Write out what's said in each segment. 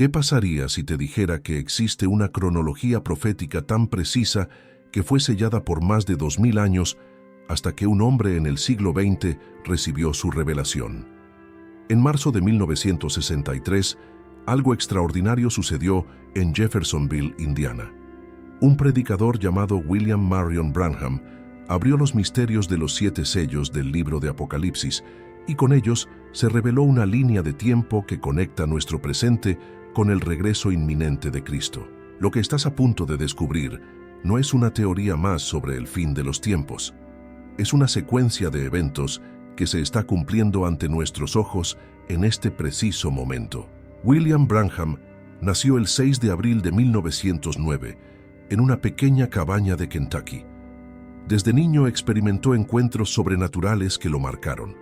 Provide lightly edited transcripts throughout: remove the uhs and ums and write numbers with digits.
¿Qué pasaría si te dijera que existe una cronología profética tan precisa que fue sellada por más de 2000 años hasta que un hombre en el siglo XX recibió su revelación? En marzo de 1963, algo extraordinario sucedió en Jeffersonville, Indiana. Un predicador llamado William Marion Branham abrió los misterios de los 7 sellos del libro de Apocalipsis y con ellos se reveló una línea de tiempo que conecta nuestro presente con el regreso inminente de Cristo. Lo que estás a punto de descubrir no es una teoría más sobre el fin de los tiempos. Es una secuencia de eventos que se está cumpliendo ante nuestros ojos en este preciso momento. William Branham nació el 6 de abril de 1909 en una pequeña cabaña de Kentucky. Desde niño experimentó encuentros sobrenaturales que lo marcaron.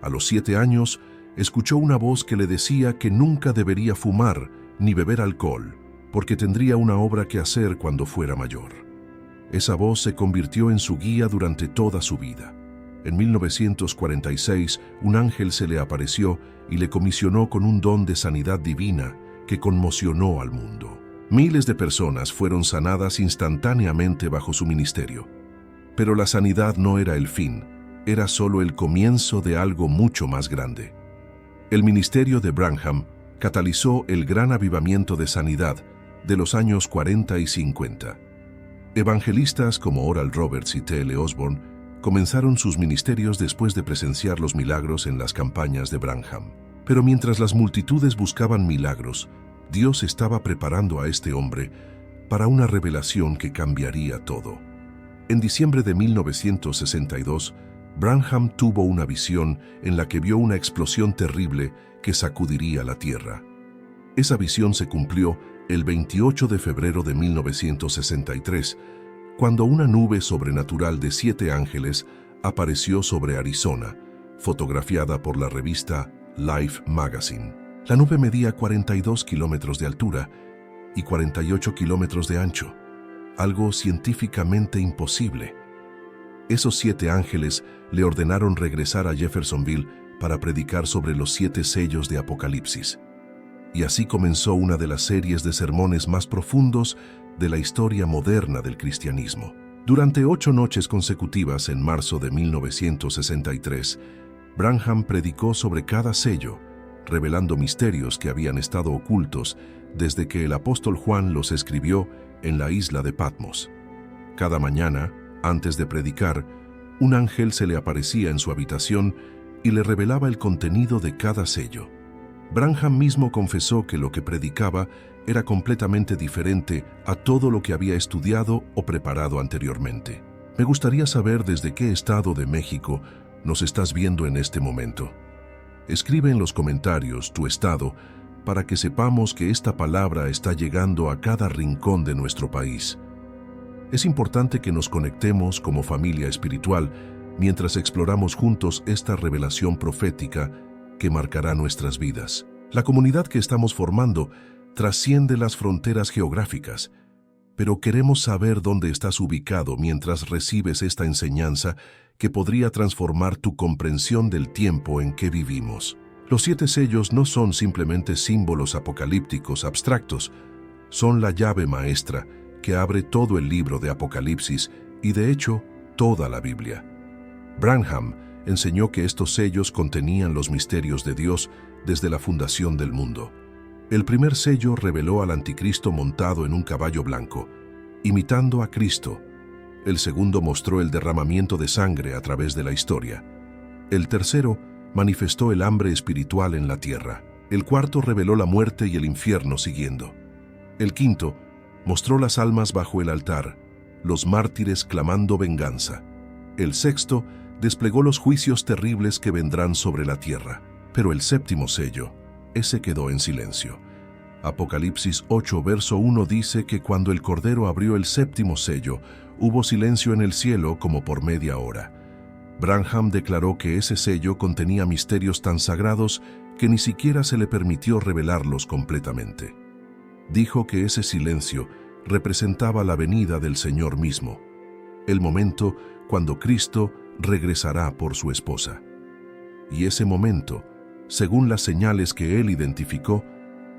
A los 7 años, escuchó una voz que le decía que nunca debería fumar ni beber alcohol, porque tendría una obra que hacer cuando fuera mayor. Esa voz se convirtió en su guía durante toda su vida. En 1946, un ángel se le apareció y le comisionó con un don de sanidad divina que conmocionó al mundo. Miles de personas fueron sanadas instantáneamente bajo su ministerio. Pero la sanidad no era el fin, era solo el comienzo de algo mucho más grande. El ministerio de Branham catalizó el gran avivamiento de sanidad de los años 40 y 50. Evangelistas como Oral Roberts y T.L. Osborne comenzaron sus ministerios después de presenciar los milagros en las campañas de Branham. Pero mientras las multitudes buscaban milagros, Dios estaba preparando a este hombre para una revelación que cambiaría todo. En diciembre de 1962, Branham tuvo una visión en la que vio una explosión terrible que sacudiría la tierra. Esa visión se cumplió el 28 de febrero de 1963, cuando una nube sobrenatural de 7 ángeles apareció sobre Arizona, fotografiada por la revista Life Magazine. La nube medía 42 kilómetros de altura y 48 kilómetros de ancho, algo científicamente imposible. Esos 7 ángeles le ordenaron regresar a Jeffersonville para predicar sobre los 7 sellos de Apocalipsis. Y así comenzó una de las series de sermones más profundos de la historia moderna del cristianismo. Durante 8 noches consecutivas en marzo de 1963, Branham predicó sobre cada sello, revelando misterios que habían estado ocultos desde que el apóstol Juan los escribió en la isla de Patmos. Cada mañana, antes de predicar, un ángel se le aparecía en su habitación y le revelaba el contenido de cada sello. Branham mismo confesó que lo que predicaba era completamente diferente a todo lo que había estudiado o preparado anteriormente. Me gustaría saber desde qué estado de México nos estás viendo en este momento. Escribe en los comentarios tu estado para que sepamos que esta palabra está llegando a cada rincón de nuestro país. Es importante que nos conectemos como familia espiritual mientras exploramos juntos esta revelación profética que marcará nuestras vidas. La comunidad que estamos formando trasciende las fronteras geográficas, pero queremos saber dónde estás ubicado mientras recibes esta enseñanza que podría transformar tu comprensión del tiempo en que vivimos. Los 7 sellos no son simplemente símbolos apocalípticos abstractos, son la llave maestra que abre todo el libro de Apocalipsis y, de hecho, toda la Biblia. Branham enseñó que estos sellos contenían los misterios de Dios desde la fundación del mundo. El primer sello reveló al anticristo montado en un caballo blanco, imitando a Cristo. El segundo mostró el derramamiento de sangre a través de la historia. El tercero manifestó el hambre espiritual en la tierra. El cuarto reveló la muerte y el infierno siguiendo. El quinto mostró las almas bajo el altar, los mártires clamando venganza. El sexto desplegó los juicios terribles que vendrán sobre la tierra. Pero el séptimo sello, ese quedó en silencio. Apocalipsis 8, verso 1 dice que cuando el Cordero abrió el séptimo sello, hubo silencio en el cielo como por media hora. Branham declaró que ese sello contenía misterios tan sagrados que ni siquiera se le permitió revelarlos completamente. Dijo que ese silencio representaba la venida del Señor mismo, el momento cuando Cristo regresará por su esposa. Y ese momento, según las señales que él identificó,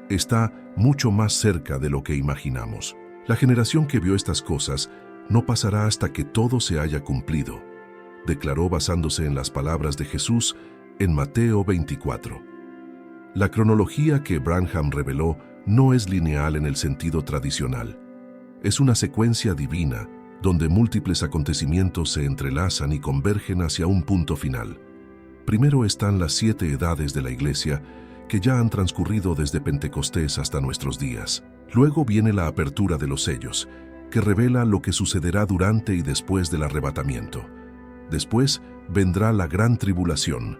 está mucho más cerca de lo que imaginamos. La generación que vio estas cosas no pasará hasta que todo se haya cumplido, declaró basándose en las palabras de Jesús en Mateo 24. La cronología que Branham reveló no es lineal en el sentido tradicional. Es una secuencia divina donde múltiples acontecimientos se entrelazan y convergen hacia un punto final. Primero están las 7 edades de la Iglesia, que ya han transcurrido desde Pentecostés hasta nuestros días. Luego viene la apertura de los sellos, que revela lo que sucederá durante y después del arrebatamiento. Después vendrá la gran tribulación,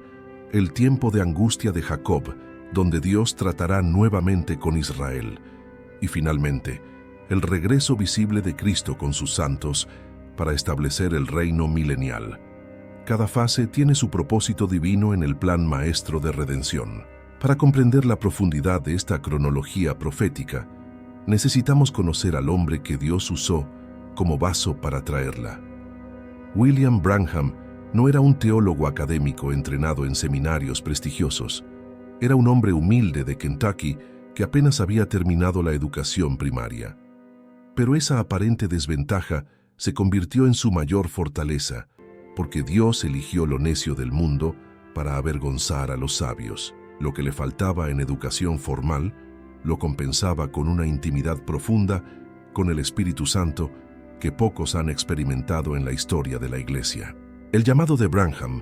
el tiempo de angustia de Jacob, donde Dios tratará nuevamente con Israel. Y finalmente, el regreso visible de Cristo con sus santos para establecer el reino milenial. Cada fase tiene su propósito divino en el plan maestro de redención. Para comprender la profundidad de esta cronología profética, necesitamos conocer al hombre que Dios usó como vaso para traerla. William Branham no era un teólogo académico entrenado en seminarios prestigiosos. Era un hombre humilde de Kentucky que apenas había terminado la educación primaria. Pero esa aparente desventaja se convirtió en su mayor fortaleza, porque Dios eligió lo necio del mundo para avergonzar a los sabios. Lo que le faltaba en educación formal, lo compensaba con una intimidad profunda con el Espíritu Santo que pocos han experimentado en la historia de la Iglesia. El llamado de Branham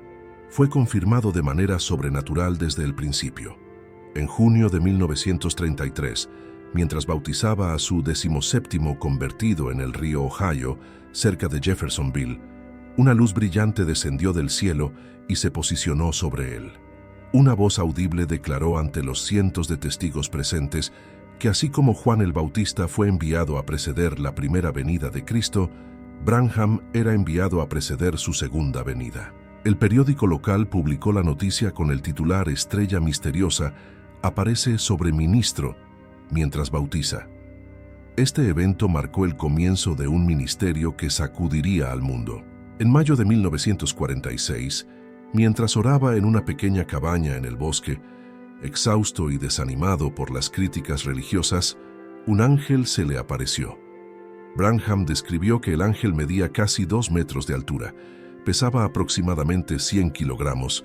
fue confirmado de manera sobrenatural desde el principio. En junio de 1933, mientras bautizaba a su 17º convertido en el río Ohio, cerca de Jeffersonville, una luz brillante descendió del cielo y se posicionó sobre él. Una voz audible declaró ante los cientos de testigos presentes que así como Juan el Bautista fue enviado a preceder la primera venida de Cristo, Branham era enviado a preceder su segunda venida. El periódico local publicó la noticia con el titular "Estrella misteriosa aparece sobre ministro mientras bautiza". Este evento marcó el comienzo de un ministerio que sacudiría al mundo. En mayo de 1946, mientras oraba en una pequeña cabaña en el bosque, exhausto y desanimado por las críticas religiosas, un ángel se le apareció. Branham describió que el ángel medía casi 2 metros de altura, pesaba aproximadamente 100 kilogramos,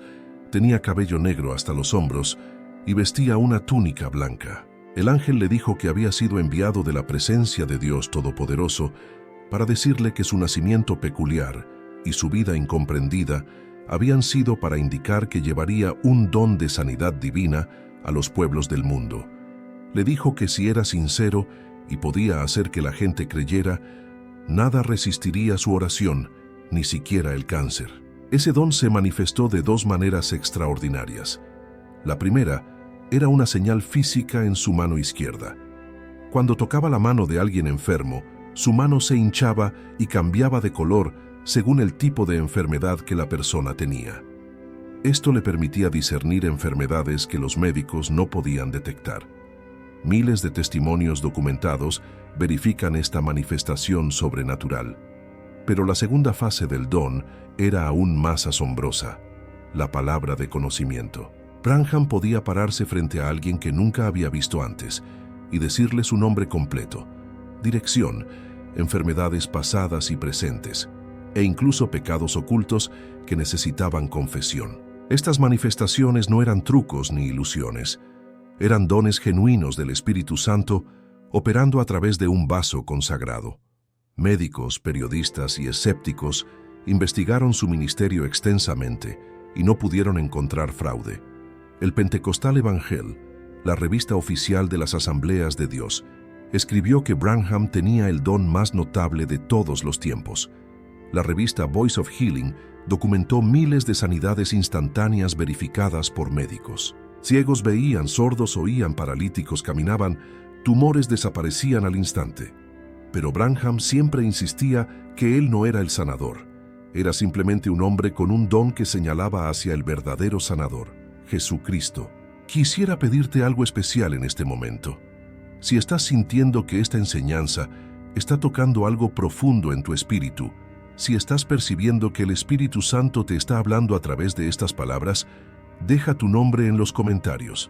tenía cabello negro hasta los hombros y vestía una túnica blanca. El ángel le dijo que había sido enviado de la presencia de Dios Todopoderoso para decirle que su nacimiento peculiar y su vida incomprendida habían sido para indicar que llevaría un don de sanidad divina a los pueblos del mundo. Le dijo que si era sincero y podía hacer que la gente creyera, nada resistiría su oración, ni siquiera el cáncer. Ese don se manifestó de 2 maneras extraordinarias. La primera era una señal física en su mano izquierda. Cuando tocaba la mano de alguien enfermo, su mano se hinchaba y cambiaba de color según el tipo de enfermedad que la persona tenía. Esto le permitía discernir enfermedades que los médicos no podían detectar. Miles de testimonios documentados verifican esta manifestación sobrenatural. Pero la segunda fase del don era aún más asombrosa: la palabra de conocimiento. Branham podía pararse frente a alguien que nunca había visto antes y decirle su nombre completo, dirección, enfermedades pasadas y presentes, e incluso pecados ocultos que necesitaban confesión. Estas manifestaciones no eran trucos ni ilusiones, eran dones genuinos del Espíritu Santo operando a través de un vaso consagrado. Médicos, periodistas y escépticos investigaron su ministerio extensamente y no pudieron encontrar fraude. El Pentecostal Evangel, la revista oficial de las Asambleas de Dios, escribió que Branham tenía el don más notable de todos los tiempos. La revista Voice of Healing documentó miles de sanidades instantáneas verificadas por médicos. Ciegos veían, sordos oían, paralíticos caminaban, tumores desaparecían al instante. Pero Branham siempre insistía que él no era el sanador. Era simplemente un hombre con un don que señalaba hacia el verdadero sanador, Jesucristo. Quisiera pedirte algo especial en este momento. Si estás sintiendo que esta enseñanza está tocando algo profundo en tu espíritu, si estás percibiendo que el Espíritu Santo te está hablando a través de estas palabras, deja tu nombre en los comentarios.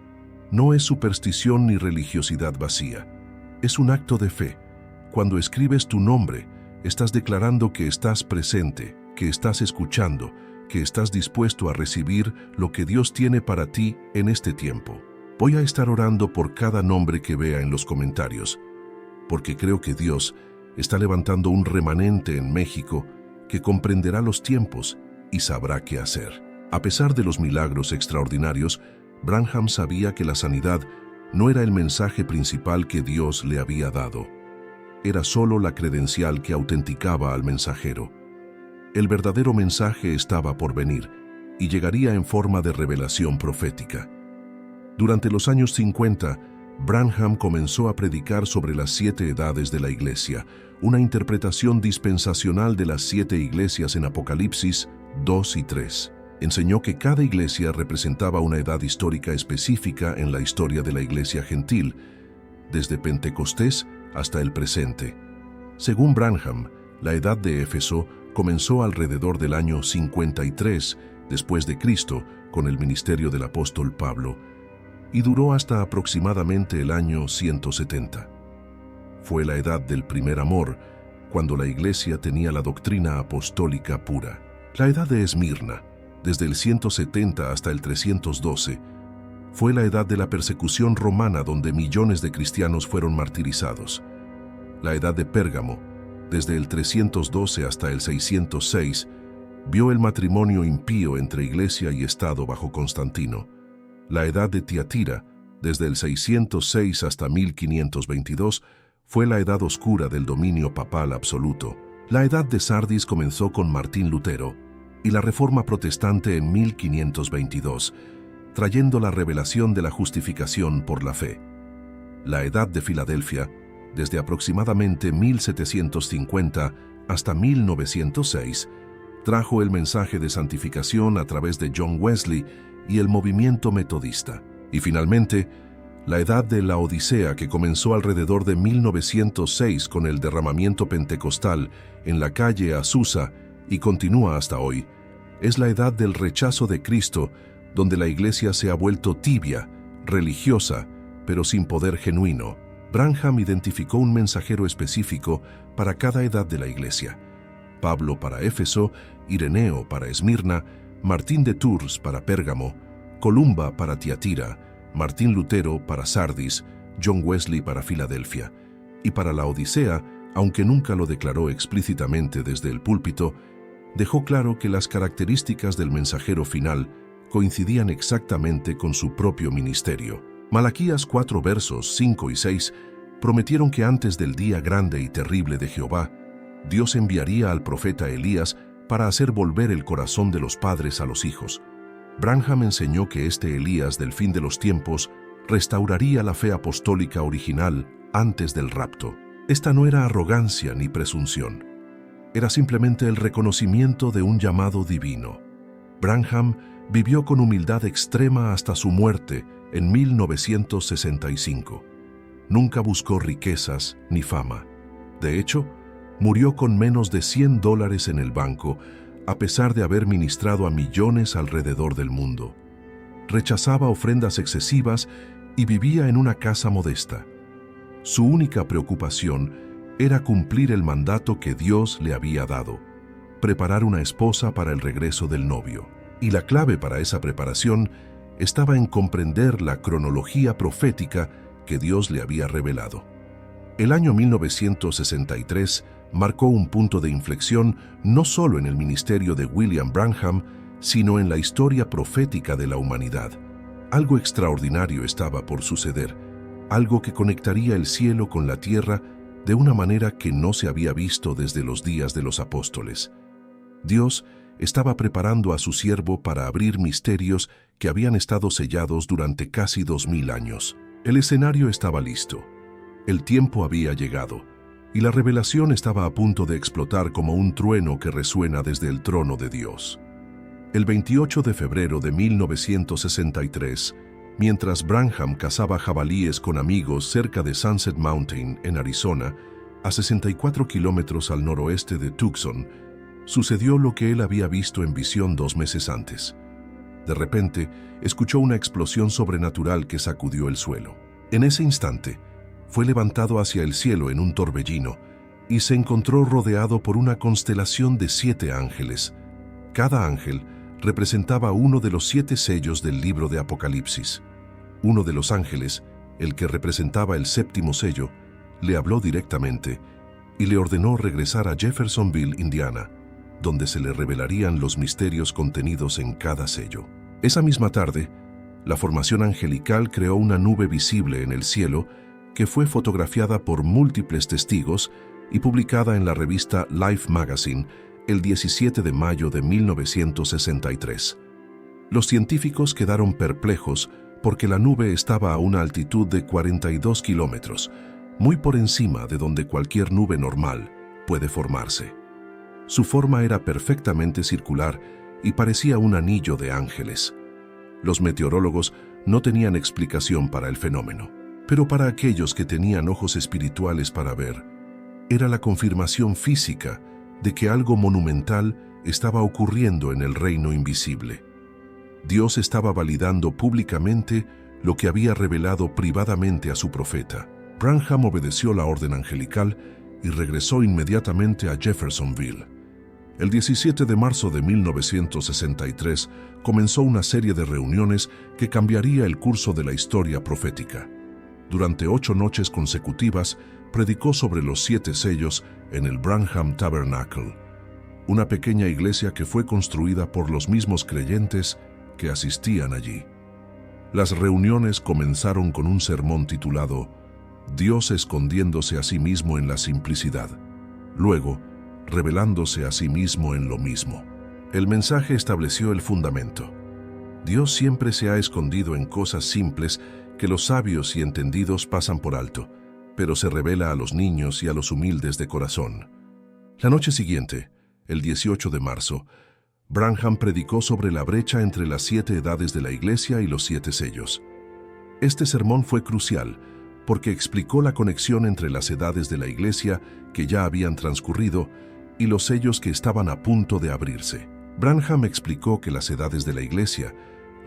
no es superstición ni religiosidad vacía. Es un acto de fe. Cuando escribes tu nombre, estás declarando que estás presente, que estás escuchando, que estás dispuesto a recibir lo que Dios tiene para ti en este tiempo. Voy a estar orando por cada nombre que vea en los comentarios, porque creo que Dios está levantando un remanente en México que comprenderá los tiempos y sabrá qué hacer. A pesar de los milagros extraordinarios, Branham sabía que la sanidad no era el mensaje principal que Dios le había dado. Era solo la credencial que autenticaba al mensajero. El verdadero mensaje estaba por venir y llegaría en forma de revelación profética. Durante los años 50, Branham comenzó a predicar sobre las 7 edades de la Iglesia, una interpretación dispensacional de las 7 iglesias en Apocalipsis 2 y 3. Enseñó que cada iglesia representaba una edad histórica específica en la historia de la Iglesia gentil, desde Pentecostés hasta el presente. Según Branham, la edad de Éfeso comenzó alrededor del año 53 después de Cristo con el ministerio del apóstol Pablo y duró hasta aproximadamente el año 170. Fue la edad del primer amor, cuando la Iglesia tenía la doctrina apostólica pura. La edad de Esmirna, desde el 170 hasta el 312, fue la edad de la persecución romana donde millones de cristianos fueron martirizados. La edad de Pérgamo, desde el 312 hasta el 606, vio el matrimonio impío entre Iglesia y Estado bajo Constantino. La edad de Tiatira, desde el 606 hasta 1522, fue la edad oscura del dominio papal absoluto. La edad de Sardis comenzó con Martín Lutero y la Reforma Protestante en 1522, trayendo la revelación de la justificación por la fe. La edad de Filadelfia, desde aproximadamente 1750 hasta 1906, trajo el mensaje de santificación a través de John Wesley y el movimiento metodista. Y finalmente, la edad de la Odisea, que comenzó alrededor de 1906 con el derramamiento pentecostal en la calle Azusa y continúa hasta hoy, es la edad del rechazo de Cristo, donde la Iglesia se ha vuelto tibia, religiosa, pero sin poder genuino. Branham identificó un mensajero específico para cada edad de la Iglesia. Pablo para Éfeso, Ireneo para Esmirna, Martín de Tours para Pérgamo, Columba para Tiatira, Martín Lutero para Sardis, John Wesley para Filadelfia. Y para la Odisea, aunque nunca lo declaró explícitamente desde el púlpito, dejó claro que las características del mensajero final coincidían exactamente con su propio ministerio. Malaquías 4 versos 5 y 6 prometieron que antes del día grande y terrible de Jehová, Dios enviaría al profeta Elías para hacer volver el corazón de los padres a los hijos. Branham enseñó que este Elías del fin de los tiempos restauraría la fe apostólica original antes del rapto. Esta no era arrogancia ni presunción. Era simplemente el reconocimiento de un llamado divino. Branham vivió con humildad extrema hasta su muerte en 1965. Nunca buscó riquezas ni fama. De hecho, murió con menos de $100 en el banco, a pesar de haber ministrado a millones alrededor del mundo. Rechazaba ofrendas excesivas y vivía en una casa modesta. Su única preocupación era cumplir el mandato que Dios le había dado, preparar una esposa para el regreso del novio. Y la clave para esa preparación estaba en comprender la cronología profética que Dios le había revelado. El año 1963 marcó un punto de inflexión no solo en el ministerio de William Branham, sino en la historia profética de la humanidad. Algo extraordinario estaba por suceder, algo que conectaría el cielo con la tierra de una manera que no se había visto desde los días de los apóstoles. Dios estaba preparando a su siervo para abrir misterios que habían estado sellados durante casi 2000 años. El escenario estaba listo. El tiempo había llegado, y la revelación estaba a punto de explotar como un trueno que resuena desde el trono de Dios. El 28 de febrero de 1963, mientras Branham cazaba jabalíes con amigos cerca de Sunset Mountain, en Arizona, a 64 kilómetros al noroeste de Tucson, sucedió lo que él había visto en visión 2 meses antes. De repente, escuchó una explosión sobrenatural que sacudió el suelo. En ese instante, fue levantado hacia el cielo en un torbellino y se encontró rodeado por una constelación de 7 ángeles. Cada ángel representaba uno de los 7 sellos del libro de Apocalipsis. Uno de los ángeles, el que representaba el 7º sello, le habló directamente y le ordenó regresar a Jeffersonville, Indiana, donde se le revelarían los misterios contenidos en cada sello. Esa misma tarde, la formación angelical creó una nube visible en el cielo que fue fotografiada por múltiples testigos y publicada en la revista Life Magazine el 17 de mayo de 1963. Los científicos quedaron perplejos porque la nube estaba a una altitud de 42 kilómetros, muy por encima de donde cualquier nube normal puede formarse. Su forma era perfectamente circular y parecía un anillo de ángeles. Los meteorólogos no tenían explicación para el fenómeno, pero para aquellos que tenían ojos espirituales para ver, era la confirmación física de que algo monumental estaba ocurriendo en el reino invisible. Dios estaba validando públicamente lo que había revelado privadamente a su profeta. Branham obedeció la orden angelical y regresó inmediatamente a Jeffersonville. El 17 de marzo de 1963 comenzó una serie de reuniones que cambiaría el curso de la historia profética. Durante 8 noches consecutivas, predicó sobre los 7 sellos en el Branham Tabernacle, una pequeña iglesia que fue construida por los mismos creyentes que asistían allí. Las reuniones comenzaron con un sermón titulado Dios escondiéndose a sí mismo en la simplicidad, luego revelándose a sí mismo en lo mismo. El mensaje estableció el fundamento. Dios siempre se ha escondido en cosas simples que los sabios y entendidos pasan por alto, pero se revela a los niños y a los humildes de corazón. La noche siguiente, el 18 de marzo, Branham predicó sobre la brecha entre las 7 edades de la Iglesia y los 7 sellos. Este sermón fue crucial porque explicó la conexión entre las edades de la Iglesia que ya habían transcurrido y los sellos que estaban a punto de abrirse. Branham explicó que las edades de la Iglesia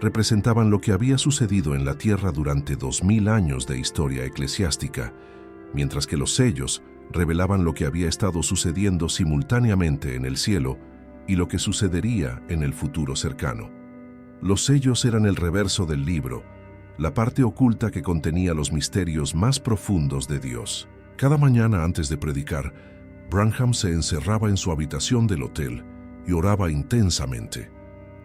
representaban lo que había sucedido en la tierra durante 2000 años de historia eclesiástica, mientras que los sellos revelaban lo que había estado sucediendo simultáneamente en el cielo y lo que sucedería en el futuro cercano. Los sellos eran el reverso del libro, la parte oculta que contenía los misterios más profundos de Dios. Cada mañana antes de predicar, Branham se encerraba en su habitación del hotel y oraba intensamente.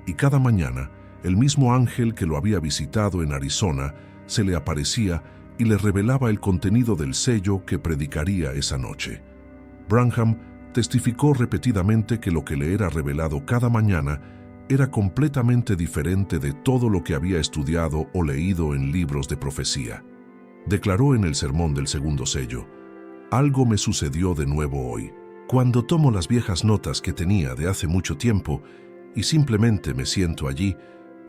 Y cada mañana, el mismo ángel que lo había visitado en Arizona se le aparecía y le revelaba el contenido del sello que predicaría esa noche. Branham testificó repetidamente que lo que le era revelado cada mañana era completamente diferente de todo lo que había estudiado o leído en libros de profecía. Declaró en el sermón del segundo sello: algo me sucedió de nuevo hoy. Cuando tomo las viejas notas que tenía de hace mucho tiempo y simplemente me siento allí,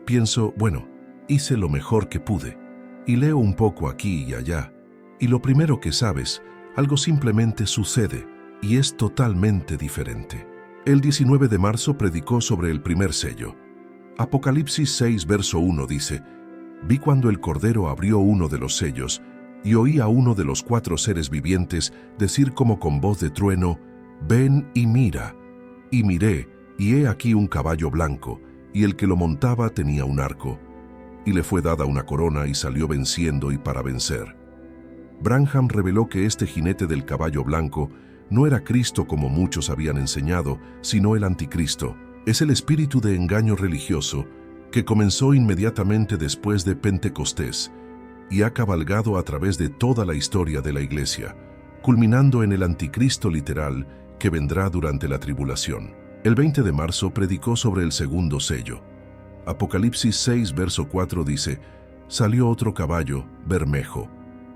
pienso, bueno, hice lo mejor que pude. Y leo un poco aquí y allá. Y lo primero que sabes, algo simplemente sucede y es totalmente diferente. El 19 de marzo predicó sobre el primer sello. Apocalipsis 6, verso 1 dice: vi cuando el Cordero abrió uno de los sellos y oí a uno de los 4 seres vivientes decir como con voz de trueno: ven y mira. Y miré, y he aquí un caballo blanco, y el que lo montaba tenía un arco. Y le fue dada una corona y salió venciendo y para vencer. Branham reveló que este jinete del caballo blanco no era Cristo como muchos habían enseñado, sino el anticristo. Es el espíritu de engaño religioso que comenzó inmediatamente después de Pentecostés y ha cabalgado a través de toda la historia de la Iglesia, culminando en el anticristo literal que vendrá durante la tribulación. El 20 de marzo predicó sobre el segundo sello. Apocalipsis 6, verso 4 dice: salió otro caballo, bermejo,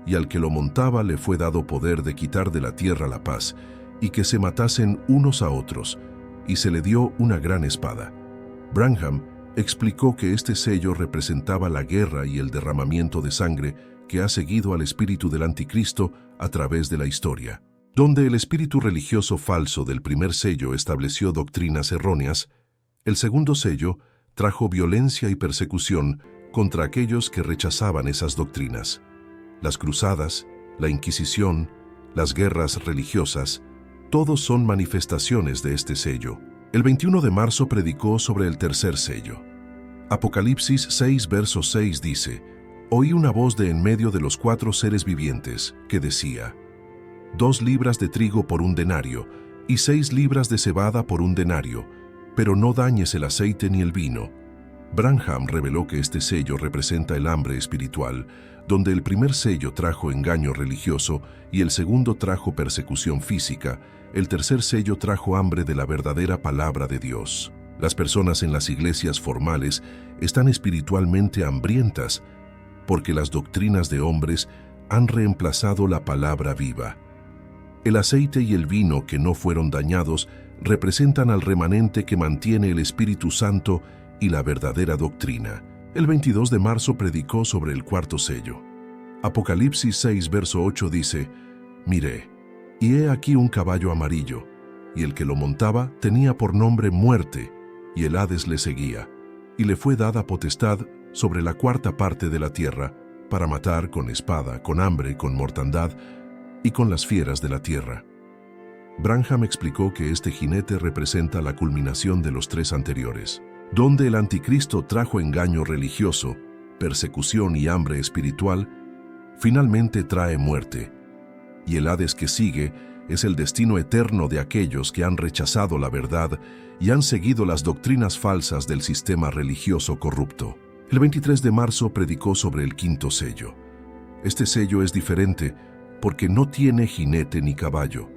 y al que lo montaba le fue dado poder de quitar de la tierra la paz, y que se matasen unos a otros, y se le dio una gran espada. Branham explicó que este sello representaba la guerra y el derramamiento de sangre que ha seguido al espíritu del anticristo a través de la historia. Donde el espíritu religioso falso del primer sello estableció doctrinas erróneas, el segundo sello trajo violencia y persecución contra aquellos que rechazaban esas doctrinas. Las cruzadas, la Inquisición, las guerras religiosas, todos son manifestaciones de este sello. El 21 de marzo predicó sobre el tercer sello. Apocalipsis 6, verso 6 dice: «Oí una voz de en medio de los 4 seres vivientes, que decía: 2 libras de trigo por 1 denario, y 6 libras de cebada por 1 denario, pero no dañes el aceite ni el vino». Branham reveló que este sello representa el hambre espiritual, donde el primer sello trajo engaño religioso y el segundo trajo persecución física. El tercer sello trajo hambre de la verdadera palabra de Dios. Las personas en las iglesias formales están espiritualmente hambrientas porque las doctrinas de hombres han reemplazado la palabra viva. El aceite y el vino que no fueron dañados representan al remanente que mantiene el Espíritu Santo y la verdadera doctrina. El 22 de marzo predicó sobre el cuarto sello. Apocalipsis 6, verso 8 dice: «Miré, y he aquí un caballo amarillo, y el que lo montaba tenía por nombre Muerte, y el Hades le seguía, y le fue dada potestad sobre la cuarta parte de la tierra, para matar con espada, con hambre, con mortandad y con las fieras de la tierra». Branham explicó que este jinete representa la culminación de los 3 anteriores. Donde el anticristo trajo engaño religioso, persecución y hambre espiritual, finalmente trae muerte. Y el Hades que sigue es el destino eterno de aquellos que han rechazado la verdad y han seguido las doctrinas falsas del sistema religioso corrupto. El 23 de marzo predicó sobre el quinto sello. Este sello es diferente porque no tiene jinete ni caballo.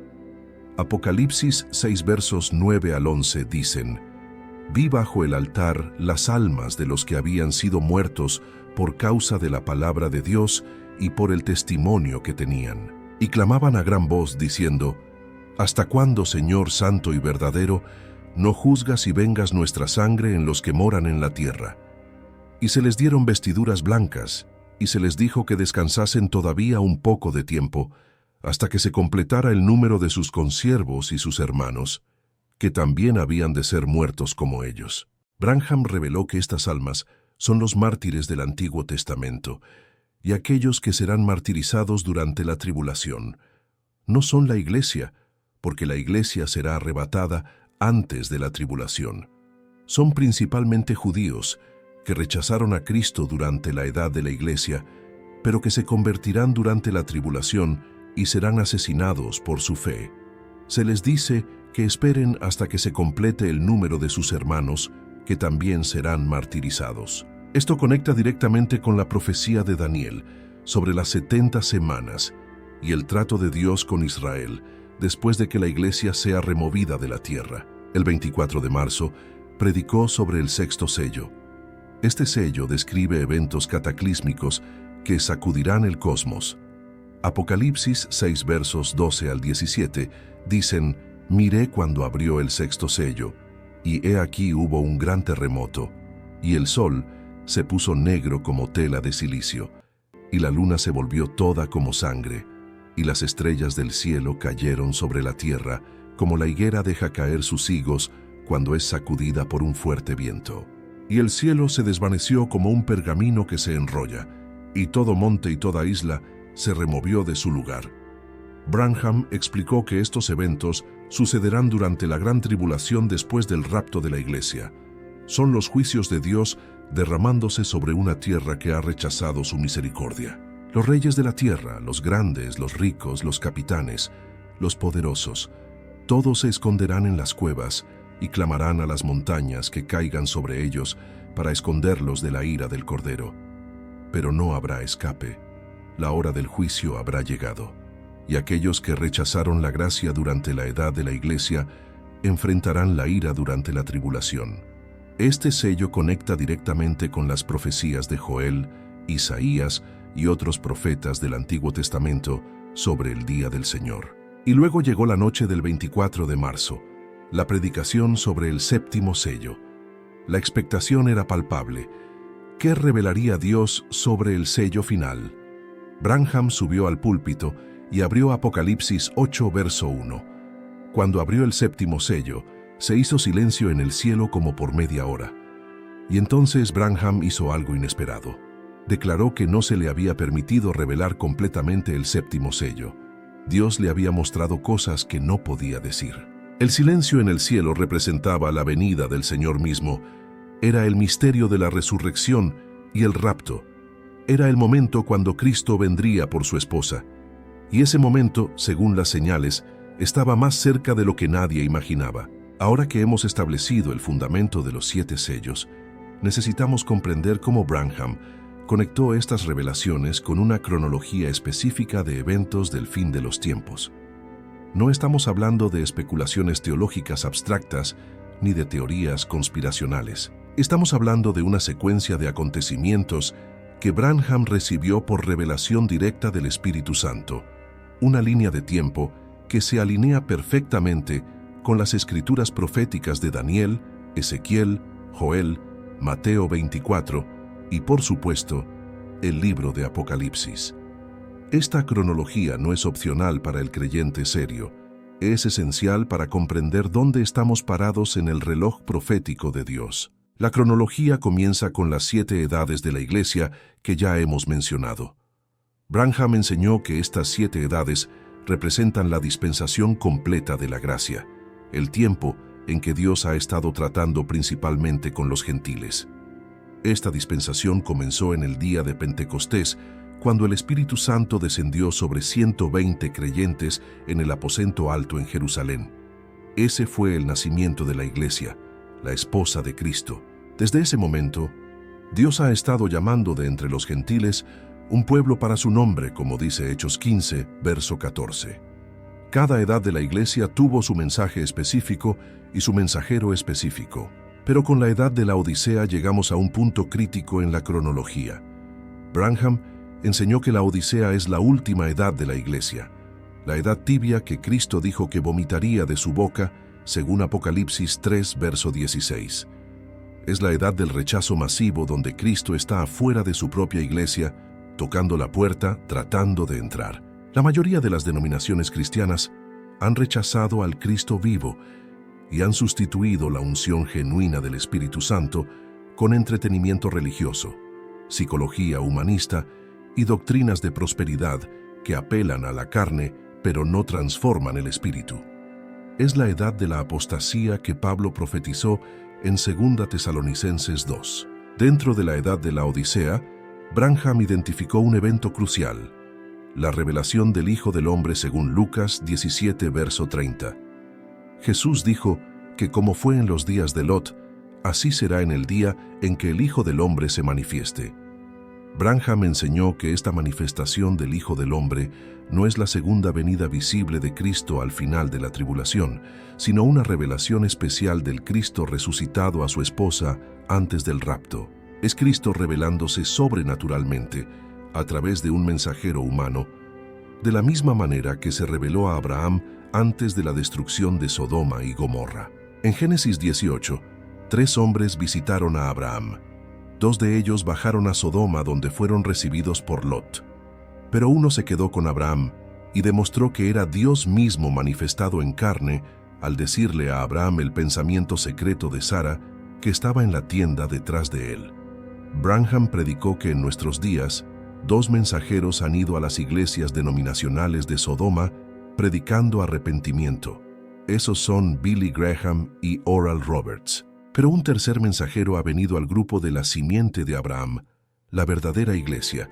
Apocalipsis 6 versos 9 al 11 dicen: «Vi bajo el altar las almas de los que habían sido muertos por causa de la palabra de Dios y por el testimonio que tenían. Y clamaban a gran voz diciendo: ¿Hasta cuándo, Señor santo y verdadero, no juzgas y vengas nuestra sangre en los que moran en la tierra? Y se les dieron vestiduras blancas, y se les dijo que descansasen todavía un poco de tiempo, hasta que se completara el número de sus consiervos y sus hermanos, que también habían de ser muertos como ellos». Branham reveló que estas almas son los mártires del Antiguo Testamento y aquellos que serán martirizados durante la tribulación. No son la iglesia, porque la iglesia será arrebatada antes de la tribulación. Son principalmente judíos que rechazaron a Cristo durante la edad de la iglesia, pero que se convertirán durante la tribulación y serán asesinados por su fe. Se les dice que esperen hasta que se complete el número de sus hermanos, que también serán martirizados. Esto conecta directamente con la profecía de Daniel sobre las 70 semanas y el trato de Dios con Israel después de que la iglesia sea removida de la tierra. El 24 de marzo predicó sobre el sexto sello. Este sello describe eventos cataclísmicos que sacudirán el cosmos. Apocalipsis 6 versos 12 al 17 dicen: «Miré cuando abrió el sexto sello, y he aquí hubo un gran terremoto, y el sol se puso negro como tela de silicio, y la luna se volvió toda como sangre, y las estrellas del cielo cayeron sobre la tierra, como la higuera deja caer sus higos cuando es sacudida por un fuerte viento. Y el cielo se desvaneció como un pergamino que se enrolla, y todo monte y toda isla se removió de su lugar». Branham explicó que estos eventos sucederán durante la gran tribulación después del rapto de la iglesia. Son los juicios de Dios derramándose sobre una tierra que ha rechazado su misericordia. Los reyes de la tierra, los grandes, los ricos, los capitanes, los poderosos, todos se esconderán en las cuevas y clamarán a las montañas que caigan sobre ellos para esconderlos de la ira del Cordero. Pero no habrá escape. La hora del juicio habrá llegado. Y aquellos que rechazaron la gracia durante la edad de la iglesia enfrentarán la ira durante la tribulación. Este sello conecta directamente con las profecías de Joel, Isaías y otros profetas del Antiguo Testamento sobre el día del Señor. Y luego llegó la noche del 24 de marzo, la predicación sobre el séptimo sello. La expectación era palpable. ¿Qué revelaría Dios sobre el sello final? Branham subió al púlpito y abrió Apocalipsis 8, verso 1. Cuando abrió el séptimo sello, se hizo silencio en el cielo como por media hora. Y entonces Branham hizo algo inesperado. Declaró que no se le había permitido revelar completamente el séptimo sello. Dios le había mostrado cosas que no podía decir. El silencio en el cielo representaba la venida del Señor mismo. Era el misterio de la resurrección y el rapto. Era el momento cuando Cristo vendría por su esposa. Y ese momento, según las señales, estaba más cerca de lo que nadie imaginaba. Ahora que hemos establecido el fundamento de los 7 sellos, necesitamos comprender cómo Branham conectó estas revelaciones con una cronología específica de eventos del fin de los tiempos. No estamos hablando de especulaciones teológicas abstractas ni de teorías conspiracionales. Estamos hablando de una secuencia de acontecimientos que Branham recibió por revelación directa del Espíritu Santo, una línea de tiempo que se alinea perfectamente con las escrituras proféticas de Daniel, Ezequiel, Joel, Mateo 24 y, por supuesto, el libro de Apocalipsis. Esta cronología no es opcional para el creyente serio, es esencial para comprender dónde estamos parados en el reloj profético de Dios. La cronología comienza con las 7 edades de la Iglesia que ya hemos mencionado. Branham enseñó que estas 7 edades representan la dispensación completa de la gracia, el tiempo en que Dios ha estado tratando principalmente con los gentiles. Esta dispensación comenzó en el día de Pentecostés, cuando el Espíritu Santo descendió sobre 120 creyentes en el aposento alto en Jerusalén. Ese fue el nacimiento de la Iglesia, la esposa de Cristo. Desde ese momento, Dios ha estado llamando de entre los gentiles un pueblo para su nombre, como dice Hechos 15, verso 14. Cada edad de la Iglesia tuvo su mensaje específico y su mensajero específico. Pero con la edad de la Odisea llegamos a un punto crítico en la cronología. Branham enseñó que la Odisea es la última edad de la Iglesia, la edad tibia que Cristo dijo que vomitaría de su boca, según Apocalipsis 3, verso 16. Es la edad del rechazo masivo donde Cristo está afuera de su propia Iglesia, tocando la puerta, tratando de entrar. La mayoría de las denominaciones cristianas han rechazado al Cristo vivo y han sustituido la unción genuina del Espíritu Santo con entretenimiento religioso, psicología humanista y doctrinas de prosperidad que apelan a la carne pero no transforman el espíritu. Es la edad de la apostasía que Pablo profetizó en 2 Tesalonicenses 2. Dentro de la edad de la Odisea, Branham identificó un evento crucial, la revelación del Hijo del Hombre según Lucas 17, verso 30. Jesús dijo que como fue en los días de Lot, así será en el día en que el Hijo del Hombre se manifieste. Branham enseñó que esta manifestación del Hijo del Hombre no es la segunda venida visible de Cristo al final de la tribulación, sino una revelación especial del Cristo resucitado a su esposa antes del rapto. Es Cristo revelándose sobrenaturalmente a través de un mensajero humano, de la misma manera que se reveló a Abraham antes de la destrucción de Sodoma y Gomorra. En Génesis 18, 3 hombres visitaron a Abraham. 2 de ellos bajaron a Sodoma, donde fueron recibidos por Lot. Pero uno se quedó con Abraham y demostró que era Dios mismo manifestado en carne al decirle a Abraham el pensamiento secreto de Sara, que estaba en la tienda detrás de él. Branham predicó que en nuestros días, 2 mensajeros han ido a las iglesias denominacionales de Sodoma predicando arrepentimiento. Esos son Billy Graham y Oral Roberts. Pero un tercer mensajero ha venido al grupo de la simiente de Abraham, la verdadera iglesia,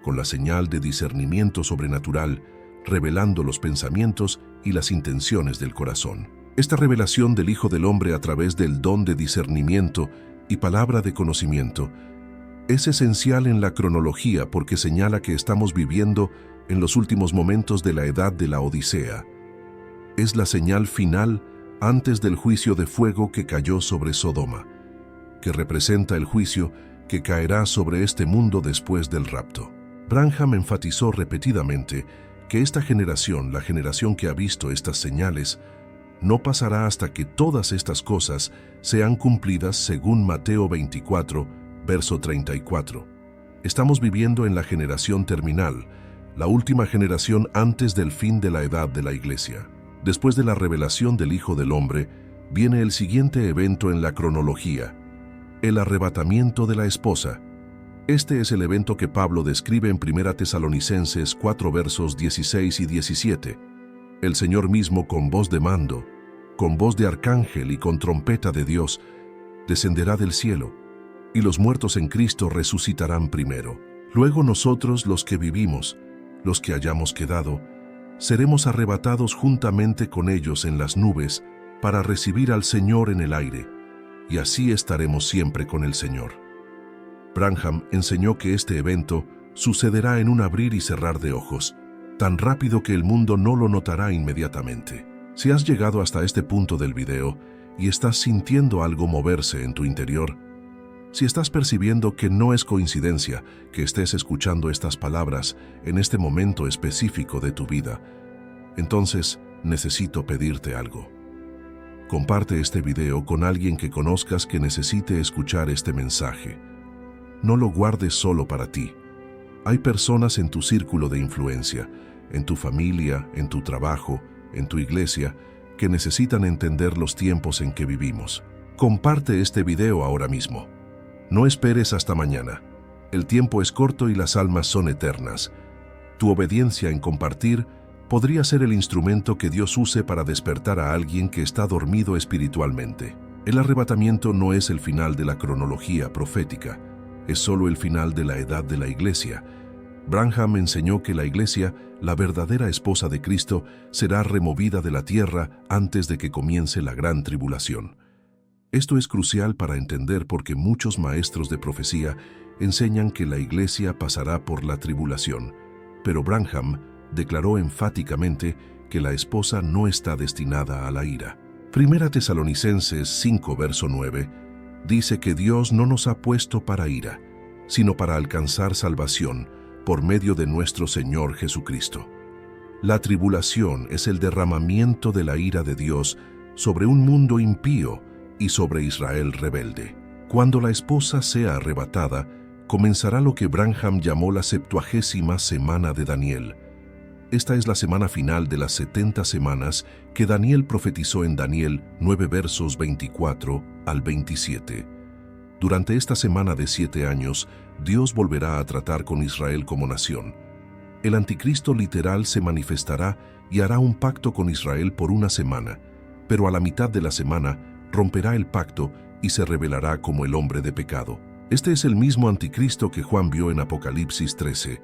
con la señal de discernimiento sobrenatural, revelando los pensamientos y las intenciones del corazón. Esta revelación del Hijo del Hombre a través del don de discernimiento y palabra de conocimiento es esencial en la cronología porque señala que estamos viviendo en los últimos momentos de la edad de la Odisea. Es la señal final antes del juicio de fuego que cayó sobre Sodoma, que representa el juicio que caerá sobre este mundo después del rapto. Branham enfatizó repetidamente que esta generación, la generación que ha visto estas señales, no pasará hasta que todas estas cosas sean cumplidas según Mateo 24, verso 34. Estamos viviendo en la generación terminal, la última generación antes del fin de la edad de la Iglesia. Después de la revelación del Hijo del Hombre, viene el siguiente evento en la cronología, El arrebatamiento de la esposa. Este es el evento que Pablo describe en 1 Tesalonicenses 4 versos 16 y 17. El Señor mismo, con voz de mando, con voz de arcángel y con trompeta de Dios, descenderá del cielo, y los muertos en Cristo resucitarán primero. Luego nosotros, los que vivimos, los que hayamos quedado, seremos arrebatados juntamente con ellos en las nubes para recibir al Señor en el aire, y así estaremos siempre con el Señor. Branham enseñó que este evento sucederá en un abrir y cerrar de ojos, tan rápido que el mundo no lo notará inmediatamente. Si has llegado hasta este punto del video y estás sintiendo algo moverse en tu interior, si estás percibiendo que no es coincidencia que estés escuchando estas palabras en este momento específico de tu vida, entonces necesito pedirte algo. Comparte este video con alguien que conozcas que necesite escuchar este mensaje. No lo guardes solo para ti. Hay personas en tu círculo de influencia, en tu familia, en tu trabajo, en tu iglesia, que necesitan entender los tiempos en que vivimos. Comparte este video ahora mismo. No esperes hasta mañana. El tiempo es corto y las almas son eternas. Tu obediencia en compartir podría ser el instrumento que Dios use para despertar a alguien que está dormido espiritualmente. El arrebatamiento no es el final de la cronología profética, es solo el final de la edad de la iglesia. Branham enseñó que la iglesia, la verdadera esposa de Cristo, será removida de la tierra antes de que comience la gran tribulación. Esto es crucial para entender porque muchos maestros de profecía enseñan que la iglesia pasará por la tribulación, pero Branham declaró enfáticamente que la esposa no está destinada a la ira. 1 Tesalonicenses 5 verso 9 dice que Dios no nos ha puesto para ira, sino para alcanzar salvación por medio de nuestro Señor Jesucristo. La tribulación es el derramamiento de la ira de Dios sobre un mundo impío y sobre Israel rebelde. Cuando la esposa sea arrebatada, comenzará lo que Branham llamó la 70ª semana de Daniel. Esta es la semana final de las 70 semanas que Daniel profetizó en Daniel 9 versos 24 al 27. Durante esta semana de 7 años, Dios volverá a tratar con Israel como nación. El anticristo literal se manifestará y hará un pacto con Israel por una semana, pero a la mitad de la semana romperá el pacto y se revelará como el hombre de pecado. Este es el mismo anticristo que Juan vio en Apocalipsis 13.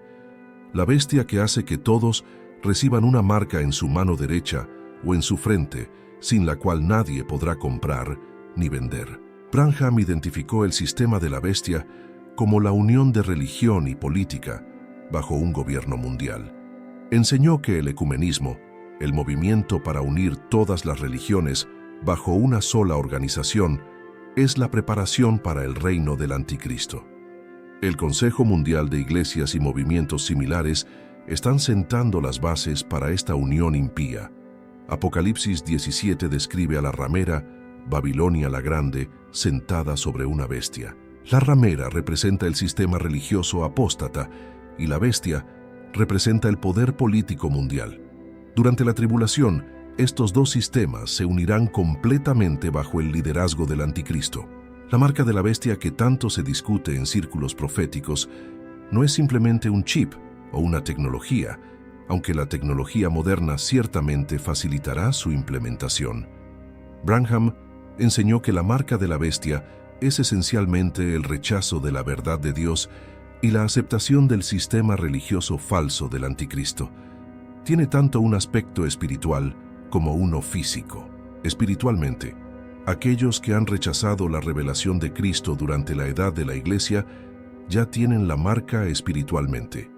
La bestia que hace que todos reciban una marca en su mano derecha o en su frente, sin la cual nadie podrá comprar ni vender. Branham identificó el sistema de la bestia como la unión de religión y política bajo un gobierno mundial. Enseñó que el ecumenismo, el movimiento para unir todas las religiones bajo una sola organización, es la preparación para el reino del anticristo. El Consejo Mundial de Iglesias y movimientos similares están sentando las bases para esta unión impía. Apocalipsis 17 describe a la ramera, Babilonia la Grande, sentada sobre una bestia. La ramera representa el sistema religioso apóstata y la bestia representa el poder político mundial. Durante la tribulación, estos dos sistemas se unirán completamente bajo el liderazgo del anticristo. La marca de la bestia que tanto se discute en círculos proféticos no es simplemente un chip o una tecnología, aunque la tecnología moderna ciertamente facilitará su implementación. Branham enseñó que la marca de la bestia es esencialmente el rechazo de la verdad de Dios y la aceptación del sistema religioso falso del anticristo. Tiene tanto un aspecto espiritual como uno físico. Espiritualmente, aquellos que han rechazado la revelación de Cristo durante la edad de la Iglesia ya tienen la marca espiritualmente.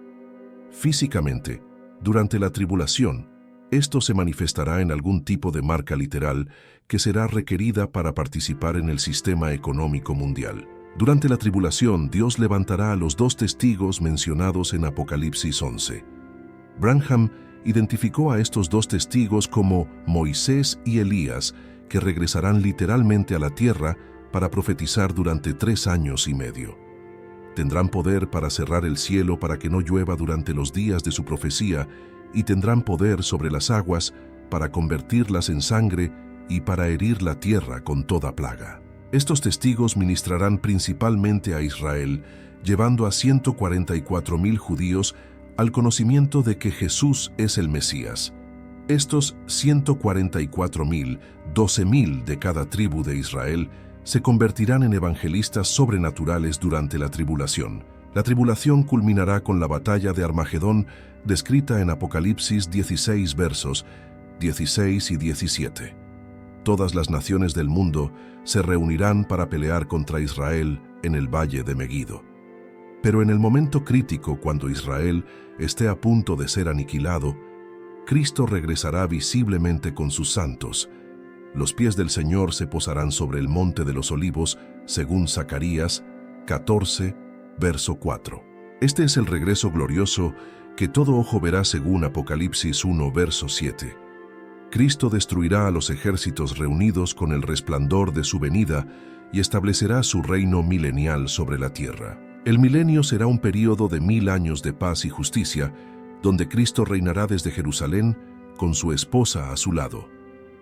Físicamente, durante la tribulación, esto se manifestará en algún tipo de marca literal que será requerida para participar en el sistema económico mundial. Durante la tribulación, Dios levantará a los 2 testigos mencionados en Apocalipsis 11. Branham identificó a estos 2 testigos como Moisés y Elías, que regresarán literalmente a la tierra para profetizar durante 3 años y medio. Tendrán poder para cerrar el cielo para que no llueva durante los días de su profecía y tendrán poder sobre las aguas para convertirlas en sangre y para herir la tierra con toda plaga. Estos testigos ministrarán principalmente a Israel, llevando a 144,000 judíos al conocimiento de que Jesús es el Mesías. Estos 144,000, 12,000 de cada tribu de Israel, se convertirán en evangelistas sobrenaturales durante la tribulación. La tribulación culminará con la batalla de Armagedón, descrita en Apocalipsis 16 versos 16 y 17. Todas las naciones del mundo se reunirán para pelear contra Israel en el valle de Megido. Pero en el momento crítico, cuando Israel esté a punto de ser aniquilado, Cristo regresará visiblemente con sus santos. Los pies del Señor se posarán sobre el monte de los olivos, según Zacarías 14, verso 4. Este es el regreso glorioso que todo ojo verá, según Apocalipsis 1, verso 7. Cristo destruirá a los ejércitos reunidos con el resplandor de su venida y establecerá su reino milenial sobre la tierra. El milenio será un período de 1000 años de paz y justicia, donde Cristo reinará desde Jerusalén con su esposa a su lado.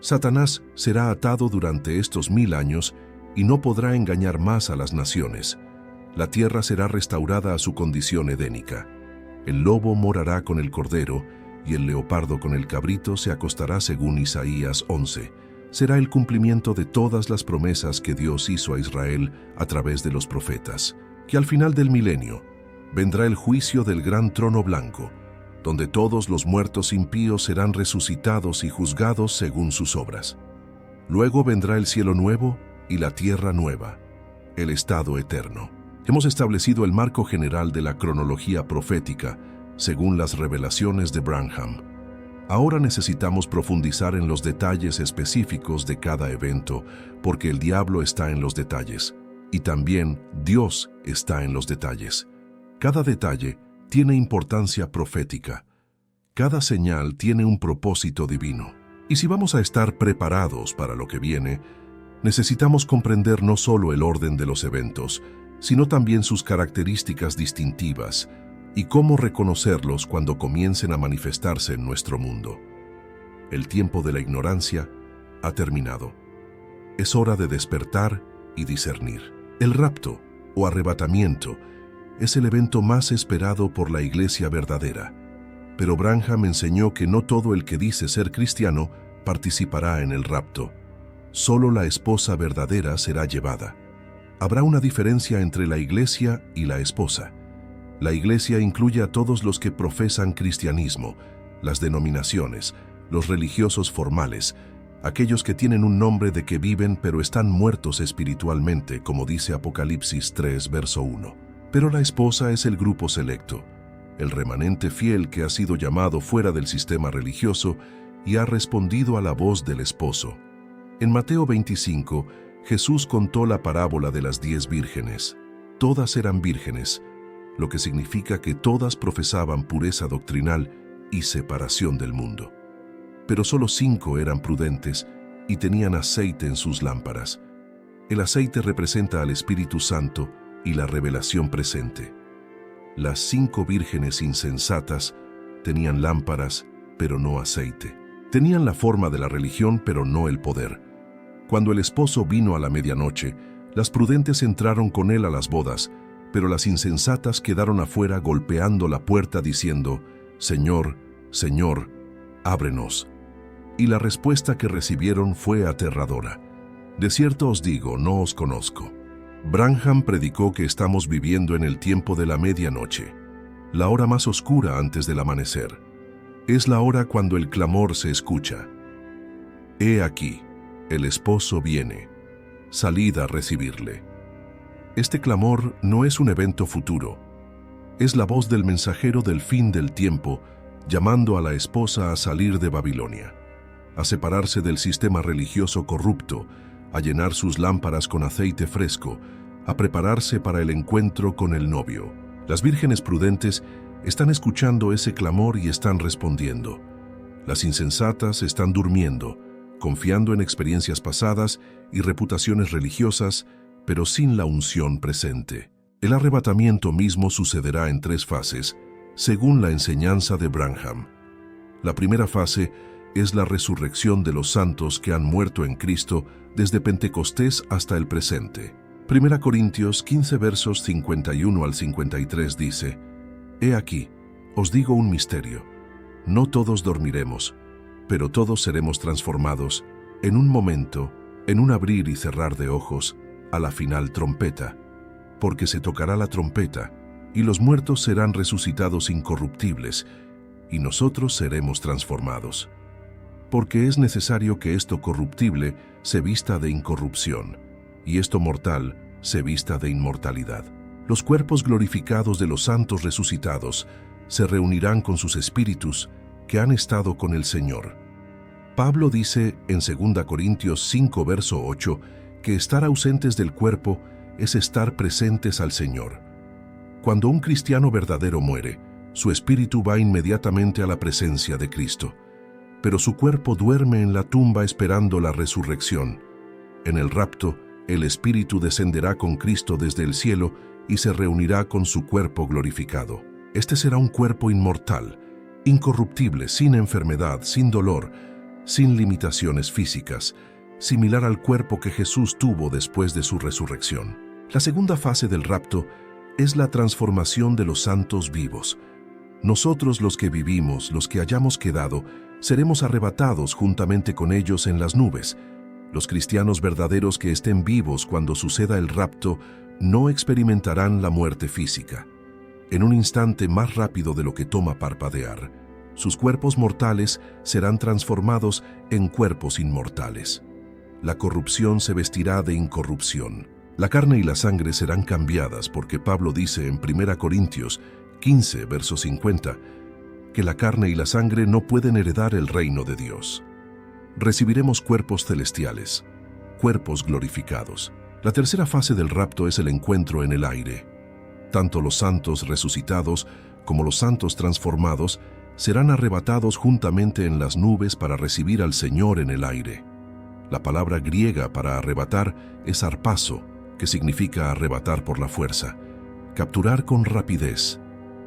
Satanás será atado durante estos 1000 años y no podrá engañar más a las naciones. La tierra será restaurada a su condición edénica. El lobo morará con el cordero y el leopardo con el cabrito se acostará, según Isaías 11. Será el cumplimiento de todas las promesas que Dios hizo a Israel a través de los profetas. Que al final del milenio vendrá el juicio del gran trono blanco, donde todos los muertos impíos serán resucitados y juzgados según sus obras. Luego vendrá el cielo nuevo y la tierra nueva, el estado eterno. Hemos establecido el marco general de la cronología profética, según las revelaciones de Branham. Ahora necesitamos profundizar en los detalles específicos de cada evento, porque el diablo está en los detalles, y también Dios está en los detalles. Cada detalle tiene importancia profética. Cada señal tiene un propósito divino. Y si vamos a estar preparados para lo que viene, necesitamos comprender no solo el orden de los eventos, sino también sus características distintivas y cómo reconocerlos cuando comiencen a manifestarse en nuestro mundo. El tiempo de la ignorancia ha terminado. Es hora de despertar y discernir. El rapto o arrebatamiento es el evento más esperado por la iglesia verdadera, pero Branham enseñó que no todo el que dice ser cristiano participará en el rapto. Solo la esposa verdadera será llevada. Habrá una diferencia entre la iglesia y la esposa. La iglesia incluye a todos los que profesan cristianismo, las denominaciones, los religiosos formales, aquellos que tienen un nombre de que viven pero están muertos espiritualmente, como dice Apocalipsis 3, verso 1. Pero la esposa es el grupo selecto, el remanente fiel que ha sido llamado fuera del sistema religioso y ha respondido a la voz del esposo. En Mateo 25, Jesús contó la parábola de las 10 vírgenes. Todas eran vírgenes, lo que significa que todas profesaban pureza doctrinal y separación del mundo. Pero solo 5 eran prudentes y tenían aceite en sus lámparas. El aceite representa al Espíritu Santo y la revelación presente. Las 5 vírgenes insensatas tenían lámparas, pero no aceite. Tenían la forma de la religión, pero no el poder. Cuando el esposo vino a la medianoche, las prudentes entraron con él a las bodas, pero las insensatas quedaron afuera golpeando la puerta diciendo: «Señor, Señor, ábrenos». Y la respuesta que recibieron fue aterradora: «De cierto os digo, no os conozco». Branham predicó que estamos viviendo en el tiempo de la medianoche, la hora más oscura antes del amanecer. Es la hora cuando el clamor se escucha: «He aquí, el esposo viene, salid a recibirle». Este clamor no es un evento futuro, es la voz del mensajero del fin del tiempo llamando a la esposa a salir de Babilonia, a separarse del sistema religioso corrupto, a llenar sus lámparas con aceite fresco, a prepararse para el encuentro con el novio. Las vírgenes prudentes están escuchando ese clamor y están respondiendo. Las insensatas están durmiendo, confiando en experiencias pasadas y reputaciones religiosas, pero sin la unción presente. El arrebatamiento mismo sucederá en 3 fases, según la enseñanza de Branham. La primera fase es la resurrección de los santos que han muerto en Cristo desde Pentecostés hasta el presente. 1 Corintios 15 versos 51 al 53 dice: He aquí, os digo un misterio. No todos dormiremos, pero todos seremos transformados en un momento, en un abrir y cerrar de ojos, a la final trompeta, porque se tocará la trompeta, y los muertos serán resucitados incorruptibles, y nosotros seremos transformados. Porque es necesario que esto corruptible se vista de incorrupción, y esto mortal se vista de inmortalidad. Los cuerpos glorificados de los santos resucitados se reunirán con sus espíritus que han estado con el Señor. Pablo dice en 2 Corintios 5 verso 8 que estar ausentes del cuerpo es estar presentes al Señor. Cuando un cristiano verdadero muere, su espíritu va inmediatamente a la presencia de Cristo, pero su cuerpo duerme en la tumba esperando la resurrección. En el rapto, el espíritu descenderá con Cristo desde el cielo y se reunirá con su cuerpo glorificado. Este será un cuerpo inmortal, incorruptible, sin enfermedad, sin dolor, sin limitaciones físicas, similar al cuerpo que Jesús tuvo después de su resurrección. La segunda fase del rapto es la transformación de los santos vivos. Nosotros, los que vivimos, los que hayamos quedado, seremos arrebatados juntamente con ellos en las nubes. Los cristianos verdaderos que estén vivos cuando suceda el rapto no experimentarán la muerte física. En un instante más rápido de lo que toma parpadear, sus cuerpos mortales serán transformados en cuerpos inmortales. La corrupción se vestirá de incorrupción. La carne y la sangre serán cambiadas porque Pablo dice en 1 Corintios 15, verso 50, que la carne y la sangre no pueden heredar el reino de Dios. Recibiremos cuerpos celestiales, cuerpos glorificados. La tercera fase del rapto es el encuentro en el aire. Tanto los santos resucitados como los santos transformados serán arrebatados juntamente en las nubes para recibir al Señor en el aire. La palabra griega para arrebatar es harpazo, que significa arrebatar por la fuerza, capturar con rapidez.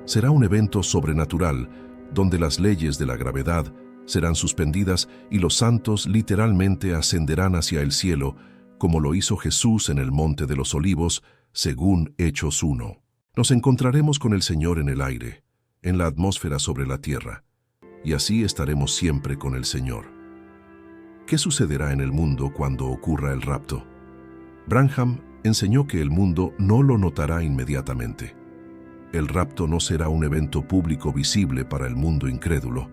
Será un evento sobrenatural, donde las leyes de la gravedad serán suspendidas y los santos literalmente ascenderán hacia el cielo, como lo hizo Jesús en el Monte de los Olivos, según Hechos 1. Nos encontraremos con el Señor en el aire, en la atmósfera sobre la tierra, y así estaremos siempre con el Señor. ¿Qué sucederá en el mundo cuando ocurra el rapto? Branham enseñó que el mundo no lo notará inmediatamente. El rapto no será un evento público visible para el mundo incrédulo.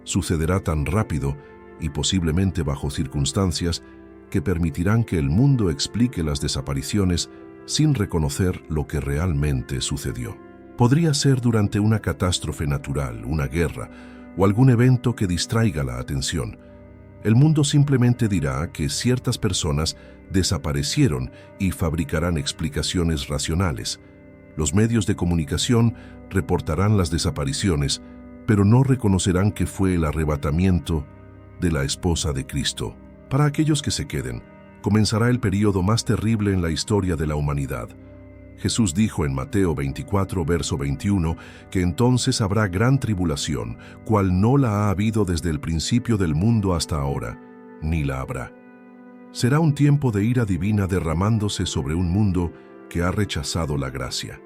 Sucederá tan rápido y posiblemente bajo circunstancias que permitirán que el mundo explique las desapariciones sin reconocer lo que realmente sucedió. Podría ser durante una catástrofe natural, una guerra o algún evento que distraiga la atención. El mundo simplemente dirá que ciertas personas desaparecieron y fabricarán explicaciones racionales. Los medios de comunicación reportarán las desapariciones, pero no reconocerán que fue el arrebatamiento de la esposa de Cristo. Para aquellos que se queden, comenzará el período más terrible en la historia de la humanidad. Jesús dijo en Mateo 24, verso 21, que entonces habrá gran tribulación, cual no la ha habido desde el principio del mundo hasta ahora, ni la habrá. Será un tiempo de ira divina derramándose sobre un mundo que ha rechazado la gracia.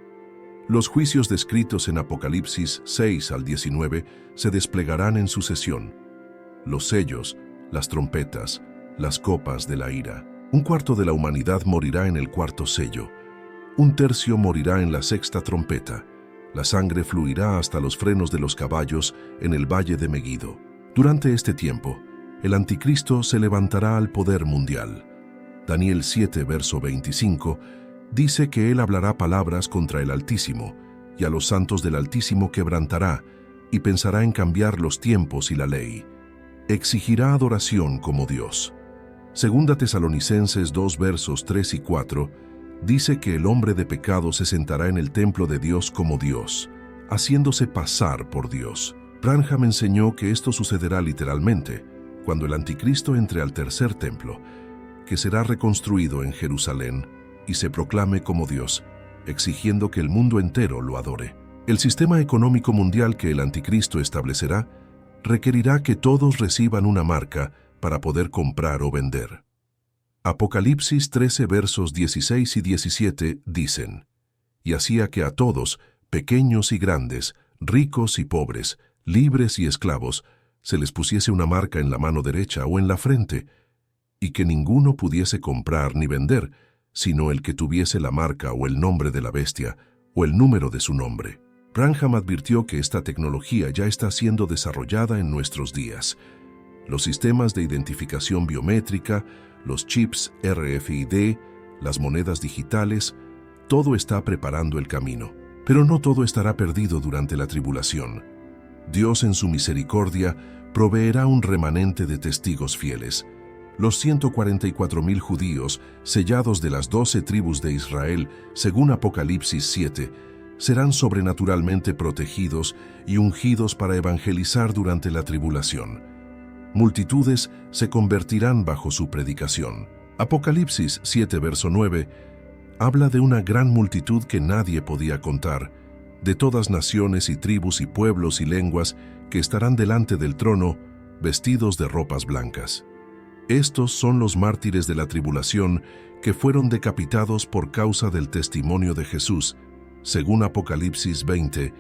Los juicios descritos en Apocalipsis 6 al 19 se desplegarán en sucesión. Los sellos, las trompetas, las copas de la ira. Un cuarto de la humanidad morirá en el cuarto sello. Un tercio morirá en la sexta trompeta. La sangre fluirá hasta los frenos de los caballos en el valle de Megido. Durante este tiempo, el anticristo se levantará al poder mundial. Daniel 7, verso 25, dice que él hablará palabras contra el Altísimo, y a los santos del Altísimo quebrantará, y pensará en cambiar los tiempos y la ley. Exigirá adoración como Dios. Segunda Tesalonicenses 2, versos 3 y 4, dice que el hombre de pecado se sentará en el templo de Dios como Dios, haciéndose pasar por Dios. Branham enseñó que esto sucederá literalmente, cuando el anticristo entre al tercer templo, que será reconstruido en Jerusalén, y se proclame como Dios, exigiendo que el mundo entero lo adore. El sistema económico mundial que el anticristo establecerá requerirá que todos reciban una marca para poder comprar o vender. Apocalipsis 13 versos 16 y 17 dicen: Y hacía que a todos, pequeños y grandes, ricos y pobres, libres y esclavos, se les pusiese una marca en la mano derecha o en la frente, y que ninguno pudiese comprar ni vender, sino el que tuviese la marca o el nombre de la bestia o el número de su nombre. Branham advirtió que esta tecnología ya está siendo desarrollada en nuestros días. Los sistemas de identificación biométrica, los chips RFID, las monedas digitales, todo está preparando el camino. Pero no todo estará perdido durante la tribulación. Dios en su misericordia proveerá un remanente de testigos fieles. Los 144,000 judíos, sellados de las 12 tribus de Israel, según Apocalipsis 7, serán sobrenaturalmente protegidos y ungidos para evangelizar durante la tribulación. Multitudes se convertirán bajo su predicación. Apocalipsis 7, verso 9, habla de una gran multitud que nadie podía contar, de todas naciones y tribus y pueblos y lenguas que estarán delante del trono, vestidos de ropas blancas. Estos son los mártires de la tribulación que fueron decapitados por causa del testimonio de Jesús, según Apocalipsis 20,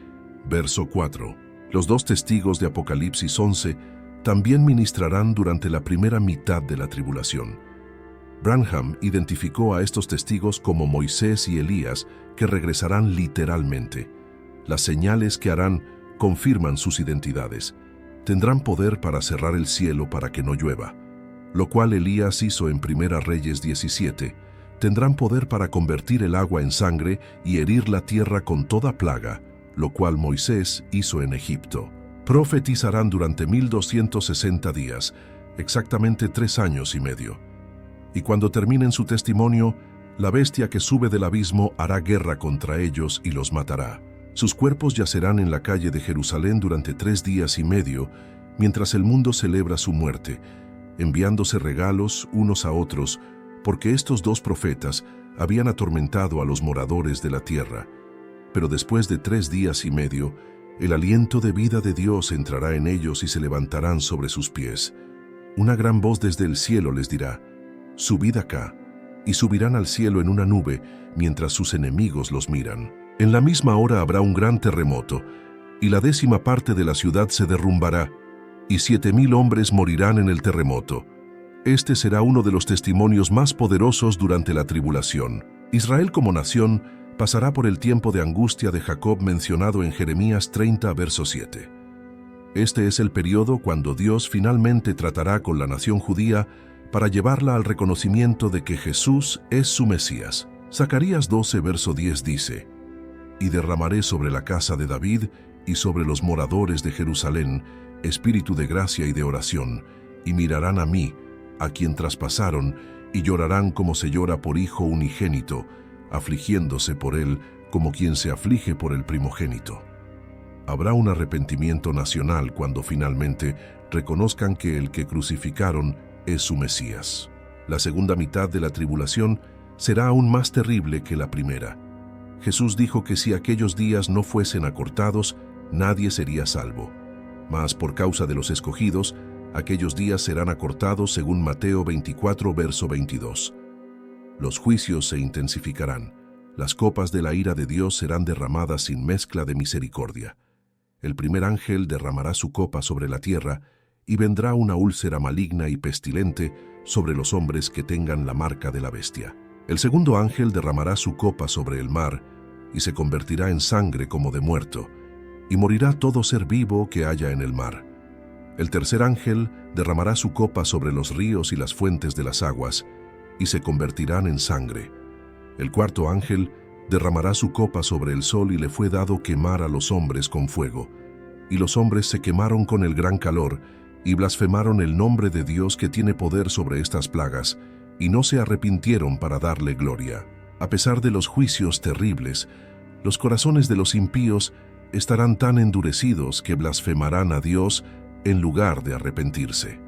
verso 4. Los 2 testigos de Apocalipsis 11 también ministrarán durante la primera mitad de la tribulación. Branham identificó a estos testigos como Moisés y Elías, que regresarán literalmente. Las señales que harán confirman sus identidades. Tendrán poder para cerrar el cielo para que no llueva, lo cual Elías hizo en Primera Reyes 17. Tendrán poder para convertir el agua en sangre y herir la tierra con toda plaga, lo cual Moisés hizo en Egipto. Profetizarán durante 1260 días, exactamente 3 años y medio. Y cuando terminen su testimonio, la bestia que sube del abismo hará guerra contra ellos y los matará. Sus cuerpos yacerán en la calle de Jerusalén durante 3 días y medio, mientras el mundo celebra su muerte, enviándose regalos unos a otros, porque estos 2 profetas habían atormentado a los moradores de la tierra. Pero después de 3 días y medio, el aliento de vida de Dios entrará en ellos y se levantarán sobre sus pies. Una gran voz desde el cielo les dirá: «Subid acá», y subirán al cielo en una nube, mientras sus enemigos los miran. En la misma hora habrá un gran terremoto, y la 10ª parte de la ciudad se derrumbará, y 7,000 hombres morirán en el terremoto. Este será uno de los testimonios más poderosos durante la tribulación. Israel como nación pasará por el tiempo de angustia de Jacob mencionado en Jeremías 30, verso 7. Este es el periodo cuando Dios finalmente tratará con la nación judía para llevarla al reconocimiento de que Jesús es su Mesías. Zacarías 12, verso 10 dice: «Y derramaré sobre la casa de David y sobre los moradores de Jerusalén espíritu de gracia y de oración, y mirarán a mí, a quien traspasaron, y llorarán como se llora por hijo unigénito, afligiéndose por él como quien se aflige por el primogénito». Habrá un arrepentimiento nacional cuando finalmente reconozcan que el que crucificaron es su Mesías. La segunda mitad de la tribulación será aún más terrible que la primera. Jesús dijo que si aquellos días no fuesen acortados, nadie sería salvo. Mas por causa de los escogidos, aquellos días serán acortados según Mateo 24, verso 22. Los juicios se intensificarán. Las copas de la ira de Dios serán derramadas sin mezcla de misericordia. El primer ángel derramará su copa sobre la tierra, y vendrá una úlcera maligna y pestilente sobre los hombres que tengan la marca de la bestia. El segundo ángel derramará su copa sobre el mar, y se convertirá en sangre como de muerto, y morirá todo ser vivo que haya en el mar. El tercer ángel derramará su copa sobre los ríos y las fuentes de las aguas, y se convertirán en sangre. El cuarto ángel derramará su copa sobre el sol, y le fue dado quemar a los hombres con fuego. Y los hombres se quemaron con el gran calor, y blasfemaron el nombre de Dios que tiene poder sobre estas plagas, y no se arrepintieron para darle gloria. A pesar de los juicios terribles, los corazones de los impíos estarán tan endurecidos que blasfemarán a Dios en lugar de arrepentirse.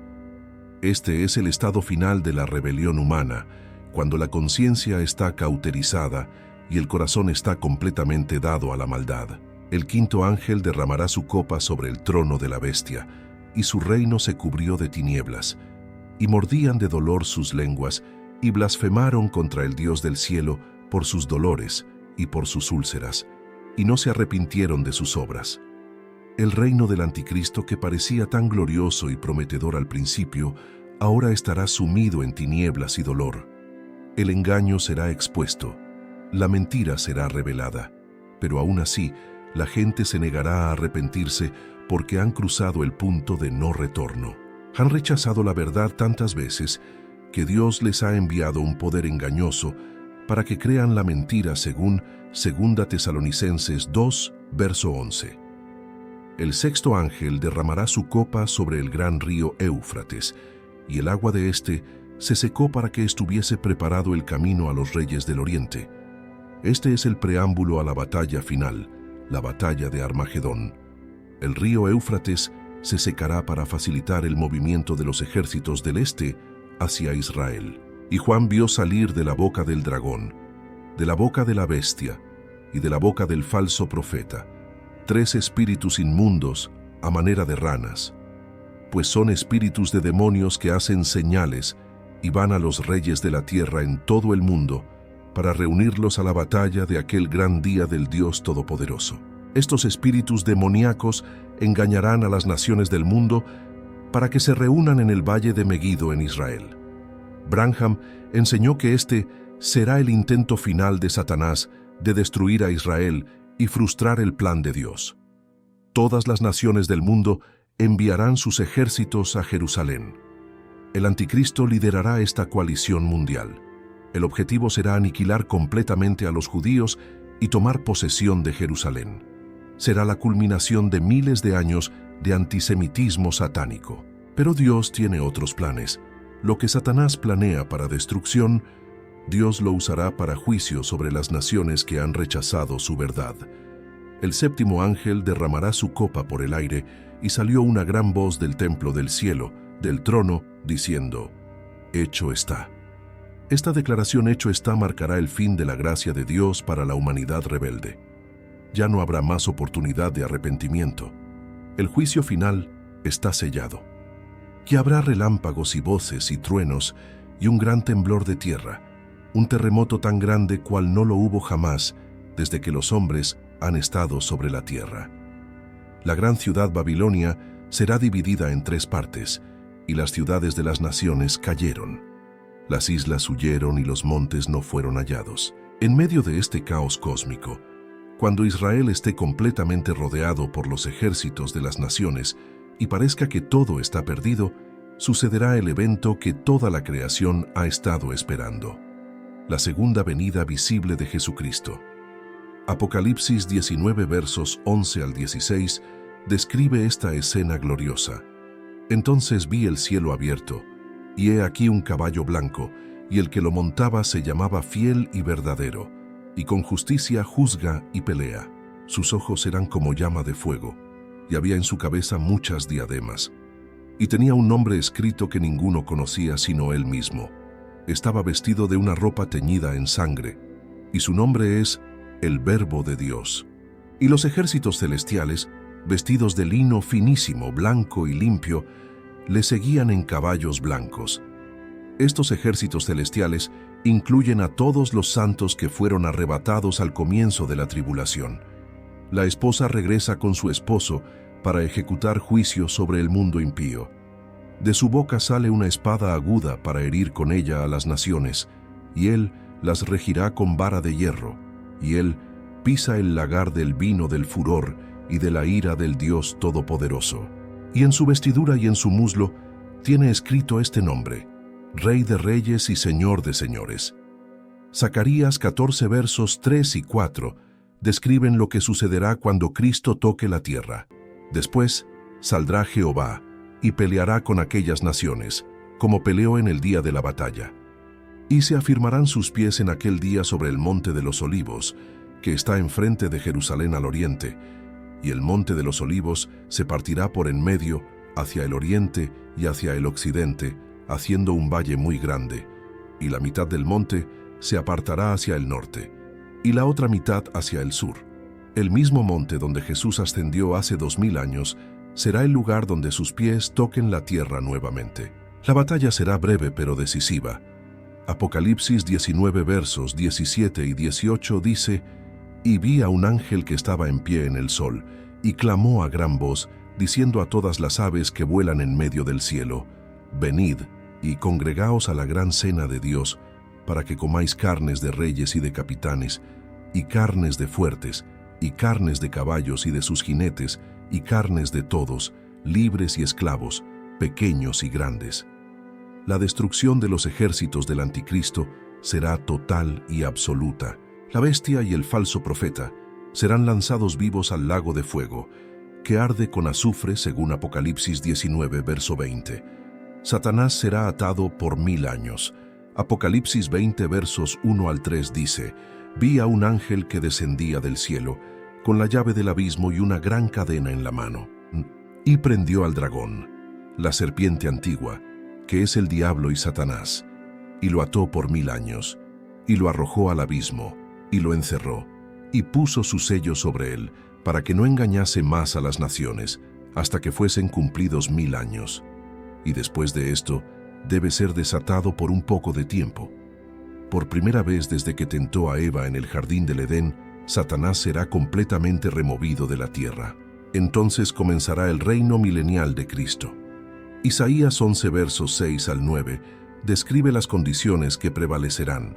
Este es el estado final de la rebelión humana, cuando la conciencia está cauterizada y el corazón está completamente dado a la maldad. El quinto ángel derramará su copa sobre el trono de la bestia, y su reino se cubrió de tinieblas, y mordían de dolor sus lenguas, y blasfemaron contra el Dios del cielo por sus dolores y por sus úlceras, y no se arrepintieron de sus obras. El reino del anticristo, que parecía tan glorioso y prometedor al principio, ahora estará sumido en tinieblas y dolor. El engaño será expuesto, la mentira será revelada, pero aún así la gente se negará a arrepentirse porque han cruzado el punto de no retorno. Han rechazado la verdad tantas veces que Dios les ha enviado un poder engañoso para que crean la mentira, según 2 Tesalonicenses 2, verso 11. El sexto ángel derramará su copa sobre el gran río Éufrates, y el agua de éste se secó para que estuviese preparado el camino a los reyes del oriente. Este es el preámbulo a la batalla final, la batalla de Armagedón. El río Éufrates se secará para facilitar el movimiento de los ejércitos del este hacia Israel. Y Juan vio salir de la boca del dragón, de la boca de la bestia y de la boca del falso profeta 3 espíritus inmundos a manera de ranas, pues son espíritus de demonios que hacen señales y van a los reyes de la tierra en todo el mundo para reunirlos a la batalla de aquel gran día del Dios Todopoderoso. Estos espíritus demoníacos engañarán a las naciones del mundo para que se reúnan en el valle de Megiddo en Israel. Branham enseñó que este será el intento final de Satanás de destruir a Israel y frustrar el plan de Dios. Todas las naciones del mundo enviarán sus ejércitos a Jerusalén. El anticristo liderará esta coalición mundial. El objetivo será aniquilar completamente a los judíos y tomar posesión de Jerusalén. Será la culminación de miles de años de antisemitismo satánico. Pero Dios tiene otros planes. Lo que Satanás planea para destrucción, Dios lo usará para juicio sobre las naciones que han rechazado su verdad. El séptimo ángel derramará su copa por el aire, y salió una gran voz del templo del cielo, del trono, diciendo: «Hecho está». Esta declaración «hecho está» marcará el fin de la gracia de Dios para la humanidad rebelde. Ya no habrá más oportunidad de arrepentimiento. El juicio final está sellado. Que habrá relámpagos y voces y truenos y un gran temblor de tierra, un terremoto tan grande cual no lo hubo jamás desde que los hombres han estado sobre la tierra. La gran ciudad Babilonia será dividida en 3 partes, y las ciudades de las naciones cayeron. Las islas huyeron y los montes no fueron hallados. En medio de este caos cósmico, cuando Israel esté completamente rodeado por los ejércitos de las naciones y parezca que todo está perdido, sucederá el evento que toda la creación ha estado esperando: la segunda venida visible de Jesucristo. Apocalipsis 19 versos 11 al 16 describe esta escena gloriosa. Entonces vi el cielo abierto, y he aquí un caballo blanco, y el que lo montaba se llamaba Fiel y Verdadero, y con justicia juzga y pelea. Sus ojos eran como llama de fuego, y había en su cabeza muchas diademas. Y tenía un nombre escrito que ninguno conocía sino él mismo. Estaba vestido de una ropa teñida en sangre, y su nombre es el Verbo de Dios. Y los ejércitos celestiales, vestidos de lino finísimo, blanco y limpio, le seguían en caballos blancos. Estos ejércitos celestiales incluyen a todos los santos que fueron arrebatados al comienzo de la tribulación. La esposa regresa con su esposo para ejecutar juicio sobre el mundo impío. De su boca sale una espada aguda para herir con ella a las naciones, y él las regirá con vara de hierro, y él pisa el lagar del vino del furor y de la ira del Dios Todopoderoso. Y en su vestidura y en su muslo tiene escrito este nombre: Rey de Reyes y Señor de Señores. Zacarías 14 versos 3 y 4 describen lo que sucederá cuando Cristo toque la tierra. Después saldrá Jehová y peleará con aquellas naciones, como peleó en el día de la batalla. Y se afirmarán sus pies en aquel día sobre el monte de los olivos, que está enfrente de Jerusalén al oriente, y el monte de los olivos se partirá por en medio hacia el oriente y hacia el occidente, haciendo un valle muy grande, y la mitad del monte se apartará hacia el norte, y la otra mitad hacia el sur. El mismo monte donde Jesús ascendió hace 2000 años será el lugar donde sus pies toquen la tierra nuevamente. La batalla será breve pero decisiva. Apocalipsis 19 versos 17 y 18 dice: «Y vi a un ángel que estaba en pie en el sol, y clamó a gran voz, diciendo a todas las aves que vuelan en medio del cielo: Venid y congregaos a la gran cena de Dios, para que comáis carnes de reyes y de capitanes, y carnes de fuertes, y carnes de caballos y de sus jinetes, y carnes de todos, libres y esclavos, pequeños y grandes». La destrucción de los ejércitos del anticristo será total y absoluta. La bestia y el falso profeta serán lanzados vivos al lago de fuego, que arde con azufre según Apocalipsis 19, verso 20. Satanás será atado por 1000 años. Apocalipsis 20, versos 1 al 3 dice: «Vi a un ángel que descendía del cielo, con la llave del abismo y una gran cadena en la mano. Y prendió al dragón, la serpiente antigua, que es el diablo y Satanás, y lo ató por 1000 años, y lo arrojó al abismo, y lo encerró, y puso su sello sobre él, para que no engañase más a las naciones, hasta que fuesen cumplidos 1000 años. Y después de esto, debe ser desatado por un poco de tiempo». Por primera vez desde que tentó a Eva en el jardín del Edén, Satanás será completamente removido de la tierra. Entonces comenzará el reino milenial de Cristo. Isaías 11 versos 6 al 9 describe las condiciones que prevalecerán.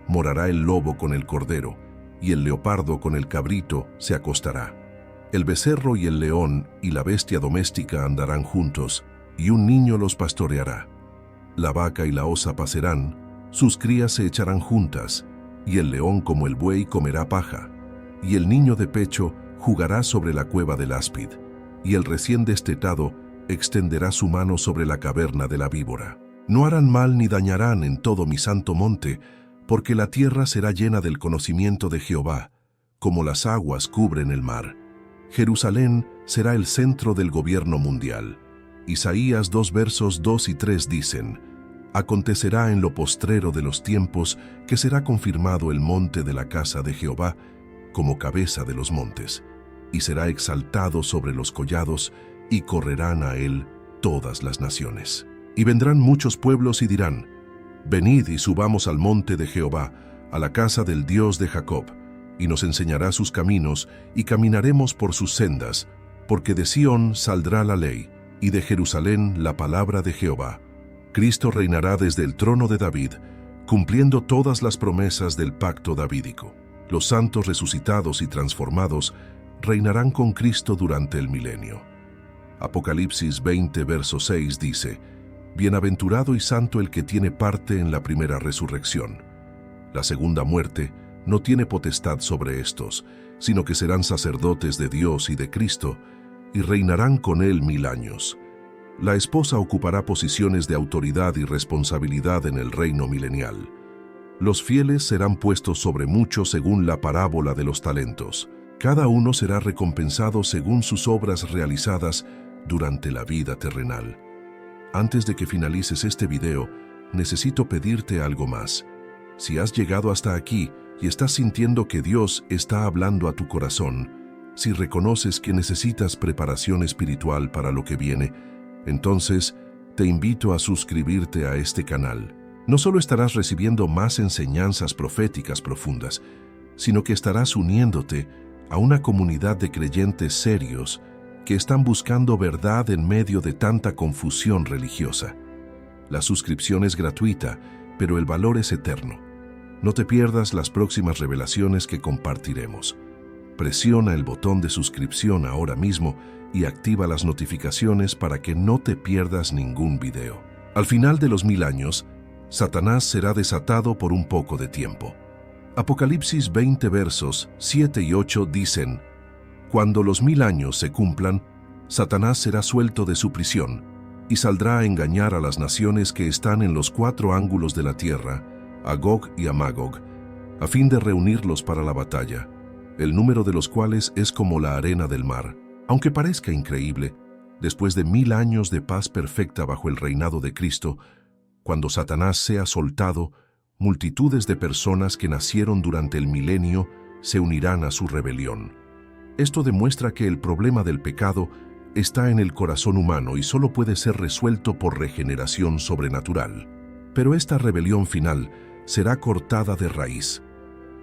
Morará el lobo con el cordero, y el leopardo con el cabrito se acostará. El becerro y el león y la bestia doméstica andarán juntos, y un niño los pastoreará. La vaca y la osa pasarán, sus crías se echarán juntas, y el león como el buey comerá paja, y el niño de pecho jugará sobre la cueva del áspid, y el recién destetado extenderá su mano sobre la caverna de la víbora. No harán mal ni dañarán en todo mi santo monte, porque la tierra será llena del conocimiento de Jehová, como las aguas cubren el mar. Jerusalén será el centro del gobierno mundial. Isaías 2 versos 2 y 3 dicen: «Acontecerá en lo postrero de los tiempos que será confirmado el monte de la casa de Jehová como cabeza de los montes, y será exaltado sobre los collados, y correrán a él todas las naciones. Y vendrán muchos pueblos y dirán: Venid y subamos al monte de Jehová, a la casa del Dios de Jacob, y nos enseñará sus caminos, y caminaremos por sus sendas, porque de Sión saldrá la ley, y de Jerusalén la palabra de Jehová. Cristo reinará desde el trono de David, cumpliendo todas las promesas del pacto davídico. Los santos resucitados y transformados reinarán con Cristo durante el milenio». Apocalipsis 20, verso 6 dice: «Bienaventurado y santo el que tiene parte en la primera resurrección. La segunda muerte no tiene potestad sobre estos, sino que serán sacerdotes de Dios y de Cristo, y reinarán con él 1000 años. La esposa ocupará posiciones de autoridad y responsabilidad en el reino milenial. Los fieles serán puestos sobre mucho según la parábola de los talentos. Cada uno será recompensado según sus obras realizadas durante la vida terrenal». Antes de que finalices este video, necesito pedirte algo más. Si has llegado hasta aquí y estás sintiendo que Dios está hablando a tu corazón, si reconoces que necesitas preparación espiritual para lo que viene, entonces te invito a suscribirte a este canal. No solo estarás recibiendo más enseñanzas proféticas profundas, sino que estarás uniéndote a una comunidad de creyentes serios que están buscando verdad en medio de tanta confusión religiosa. La suscripción es gratuita, pero el valor es eterno. No te pierdas las próximas revelaciones que compartiremos. Presiona el botón de suscripción ahora mismo y activa las notificaciones para que no te pierdas ningún video. Al final de los 1000 años, Satanás será desatado por un poco de tiempo. Apocalipsis 20 versos 7 y 8 dicen: «Cuando los 1000 años se cumplan, Satanás será suelto de su prisión y saldrá a engañar a las naciones que están en los 4 ángulos de la tierra, a Gog y a Magog, a fin de reunirlos para la batalla, el número de los cuales es como la arena del mar». Aunque parezca increíble, después de 1000 años de paz perfecta bajo el reinado de Cristo, cuando Satanás sea soltado, multitudes de personas que nacieron durante el milenio se unirán a su rebelión. Esto demuestra que el problema del pecado está en el corazón humano y solo puede ser resuelto por regeneración sobrenatural. Pero esta rebelión final será cortada de raíz.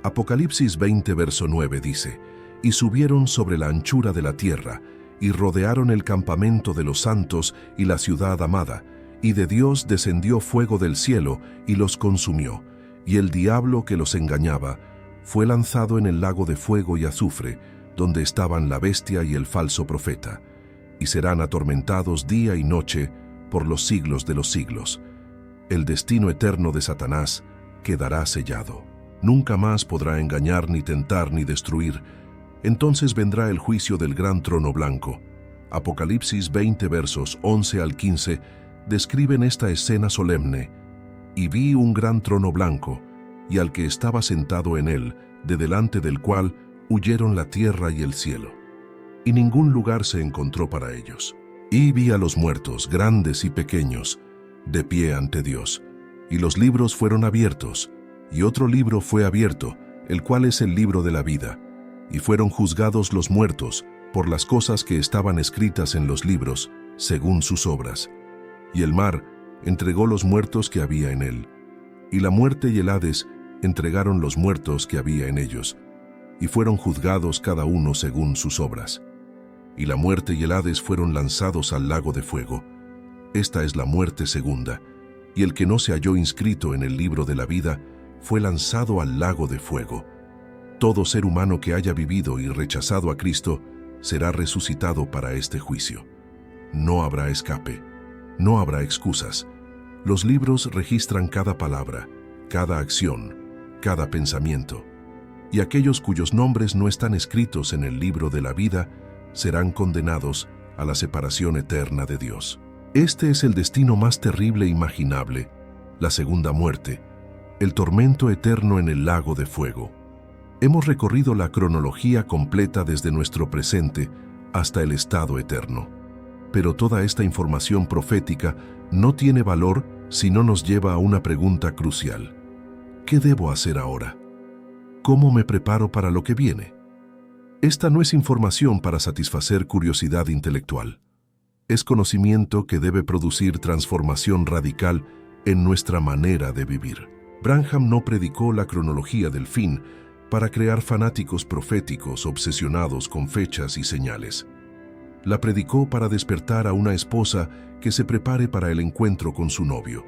Apocalipsis 20, verso 9 dice: «Y subieron sobre la anchura de la tierra, y rodearon el campamento de los santos y la ciudad amada, y de Dios descendió fuego del cielo y los consumió, y el diablo que los engañaba fue lanzado en el lago de fuego y azufre, donde estaban la bestia y el falso profeta, y serán atormentados día y noche por los siglos de los siglos. El destino eterno de Satanás quedará sellado. Nunca más podrá engañar, ni tentar, ni destruir. Entonces vendrá el juicio del gran trono blanco». Apocalipsis 20, versos 11 al 15, describen esta escena solemne. «Y vi un gran trono blanco, y al que estaba sentado en él, de delante del cual huyeron la tierra y el cielo, y ningún lugar se encontró para ellos. Y vi a los muertos, grandes y pequeños, de pie ante Dios, y los libros fueron abiertos, y otro libro fue abierto, el cual es el libro de la vida, y fueron juzgados los muertos por las cosas que estaban escritas en los libros, según sus obras. Y el mar entregó los muertos que había en él, y la muerte y el Hades entregaron los muertos que había en ellos, y fueron juzgados cada uno según sus obras. Y la muerte y el Hades fueron lanzados al lago de fuego. Esta es la muerte segunda, y el que no se halló inscrito en el libro de la vida fue lanzado al lago de fuego. Todo ser humano que haya vivido y rechazado a Cristo será resucitado para este juicio. No habrá escape, no habrá excusas. Los libros registran cada palabra, cada acción, cada pensamiento, y aquellos cuyos nombres no están escritos en el libro de la vida serán condenados a la separación eterna de Dios. Este es el destino más terrible imaginable, la segunda muerte, el tormento eterno en el lago de fuego. Hemos recorrido la cronología completa desde nuestro presente hasta el estado eterno. Pero toda esta información profética no tiene valor si no nos lleva a una pregunta crucial. ¿Qué debo hacer ahora? ¿Cómo me preparo para lo que viene? Esta no es información para satisfacer curiosidad intelectual. Es conocimiento que debe producir transformación radical en nuestra manera de vivir. Branham no predicó la cronología del fin para crear fanáticos proféticos obsesionados con fechas y señales. La predicó para despertar a una esposa que se prepare para el encuentro con su novio.